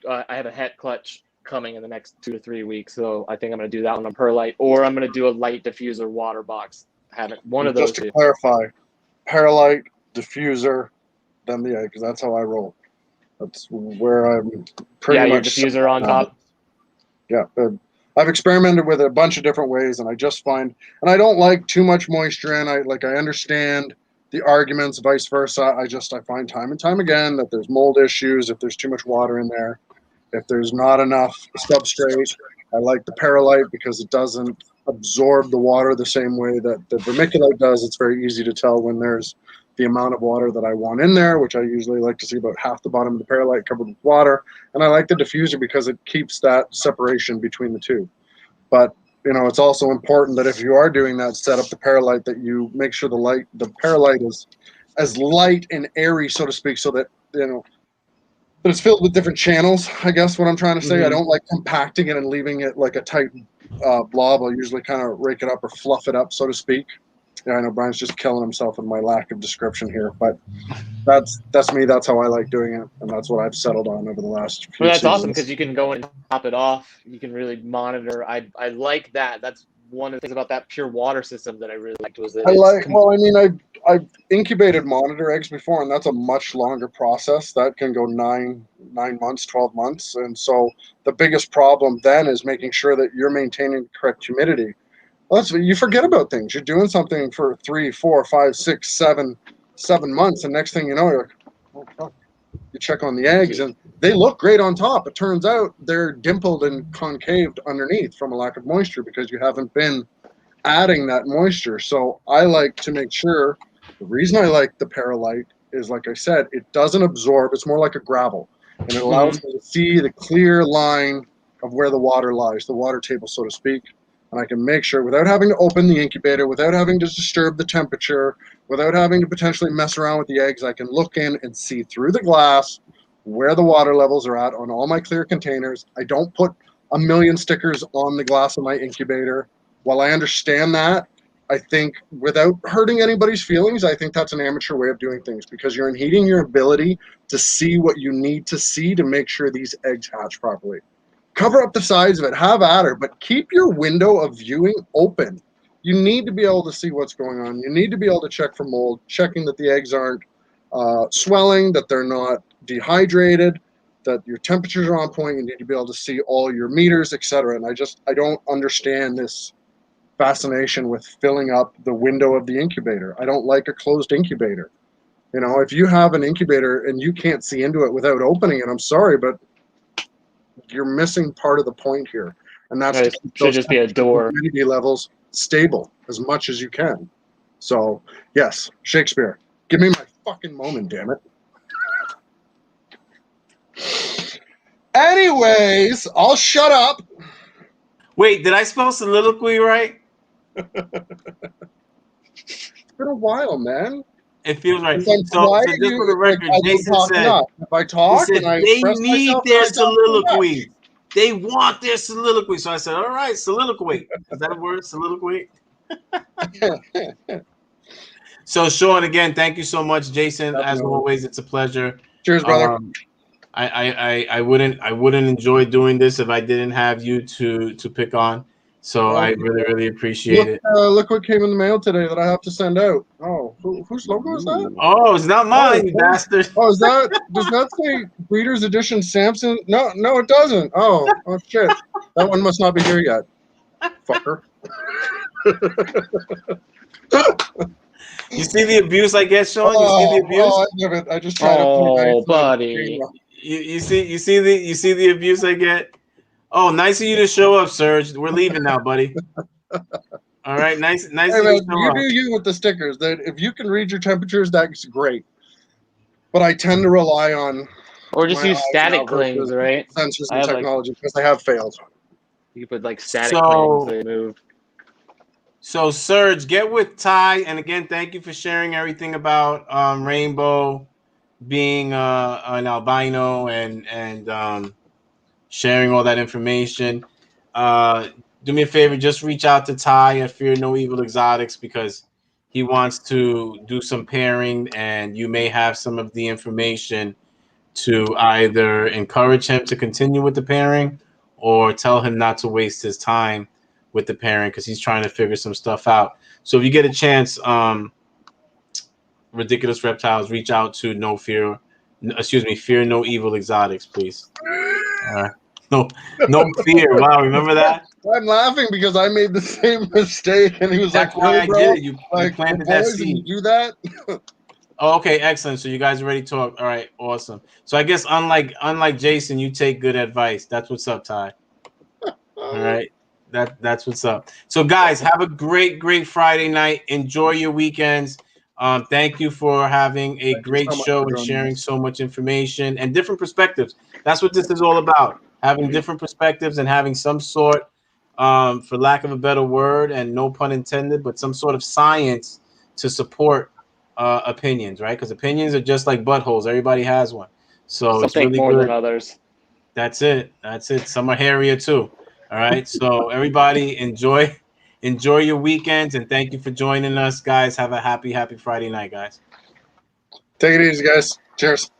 I have a het clutch coming in the next 2 to 3 weeks, so I think I'm going to do that one on perlite, or I'm going to do a light diffuser water box. One of those. Just to clarify, Paralite, diffuser, then the egg, because that's how I roll. That's where I'm pretty much. Your diffuser on top. Yeah, I've experimented with a bunch of different ways, and I just find, and I don't like too much moisture in. I understand the arguments, vice versa. I find time and time again that there's mold issues if there's too much water in there, if there's not enough substrate. I like the Paralite because it doesn't absorb the water the same way that the vermiculite does. It's very easy to tell when there's the amount of water that I want in there, which I usually like to see about half the bottom of the Paralite covered with water. And I like the diffuser because it keeps that separation between the two. But it's also important that if you are doing that, set up the Paralite, that you make sure the Paralite is as light and airy, so to speak, so that that it's filled with different channels. I guess what I'm trying to say. I don't like compacting it and leaving it like a tight blob. I'll usually kind of rake it up or fluff it up, so to speak. Yeah, I know Brian's just killing himself in my lack of description here, but that's me. That's how I like doing it, and that's what I've settled on over the last few Well, that's seasons. awesome because you can go and top it off. You can really monitor. I like that. That's one of the things about that pure water system that I really liked was that I've incubated monitor eggs before, and that's a much longer process. That can go 9 months, 12 months, and so the biggest problem then is making sure that you're maintaining the correct humidity. Well, you forget about things. You're doing something for 3, 4, 5, 6, 7 months, and next thing you know, you're like, oh, fuck. You check on the eggs, and they look great on top. It turns out they're dimpled and concaved underneath from a lack of moisture because you haven't been adding that moisture. So I like to make sure, the reason I like the Paralite is, like I said, it doesn't absorb. It's more like a gravel, and it allows me to see the clear line of where the water lies, the water table, so to speak. And I can make sure, without having to open the incubator, without having to disturb the temperature, without having to potentially mess around with the eggs, I can look in and see through the glass where the water levels are at on all my clear containers. I don't put a million stickers on the glass of my incubator. While I understand that, I think without hurting anybody's feelings, I think that's an amateur way of doing things because you're impeding your ability to see what you need to see to make sure these eggs hatch properly. Cover up the sides of it, have at her, but keep your window of viewing open. You need to be able to see what's going on. You need to be able to check for mold, checking that the eggs aren't swelling, that they're not dehydrated, that your temperatures are on point. You need to be able to see all your meters, etc. And I don't understand this fascination with filling up the window of the incubator. I don't like a closed incubator. If you have an incubator and you can't see into it without opening it, I'm sorry, but you're missing part of the point here, and that's to keep should just be a door. Humidity levels stable as much as you can. So yes, Shakespeare, give me my fucking moment, damn it. Anyways, I'll shut up. Wait, did I spell soliloquy right? It's been a while, man. It feels right. So just for the record, Jason said, if I talk and I they express need myself, their soliloquy. They want their soliloquy. So I said, all right, soliloquy. Is that a word, soliloquy? So, Sean, again, thank you so much. Jason, as always, it's a pleasure. Cheers, brother. I wouldn't enjoy doing this if I didn't have you to pick on. So I really appreciate it. Look what came in the mail today that I have to send out. Oh, whose logo is that? Oh, it's not mine, you bastard. Oh, does that say Breeders Edition Samson? No, it doesn't. Oh shit. That one must not be here yet. Fucker. You see the abuse I get, Sean? You see the abuse? I give it. I just tried to Oh, buddy. You see the abuse I get? Oh, nice of you to show up, Serge. We're leaving now, buddy. All right, nice Hey, of man, you to show you up. do you with the stickers. That if you can read your temperatures, that's great. But I tend to rely on Or just my use eyes static now clings, versus right? sensors I and have, like- technology because they have failed. You could put like static So- clings, they move. So, Serge, get with Ty, and again, thank you for sharing everything about Rainbow being an albino and sharing all that information. Do me a favor, just reach out to Ty at Fear No Evil Exotics because he wants to do some pairing, and you may have some of the information to either encourage him to continue with the pairing or tell him not to waste his time with the pairing because he's trying to figure some stuff out. So if you get a chance, Ridiculous Reptiles, reach out to Fear No Evil Exotics, please. No fear. Wow, remember that? I'm laughing because I made the same mistake, and he was That's like, why "Really, I bro? did it. You Like, planted that boys, and you seed. do that?" Oh, okay, excellent. So you guys already talked. All right, awesome. So I guess unlike Jason, you take good advice. That's what's up, Ty. All right. That's what's up. So guys, have a great Friday night. Enjoy your weekends. Thank you for having a great so much show for and joining sharing us. so much information and different perspectives. That's what this is all about. Having different perspectives and having some sort, for lack of a better word, and no pun intended, but some sort of science to support opinions, right? Because opinions are just like buttholes. Everybody has one. So Some it's think really more good. than others. That's it. Some are hairier too. All right. So everybody enjoy your weekends and thank you for joining us, guys. Have a happy Friday night, guys. Take it easy, guys. Cheers.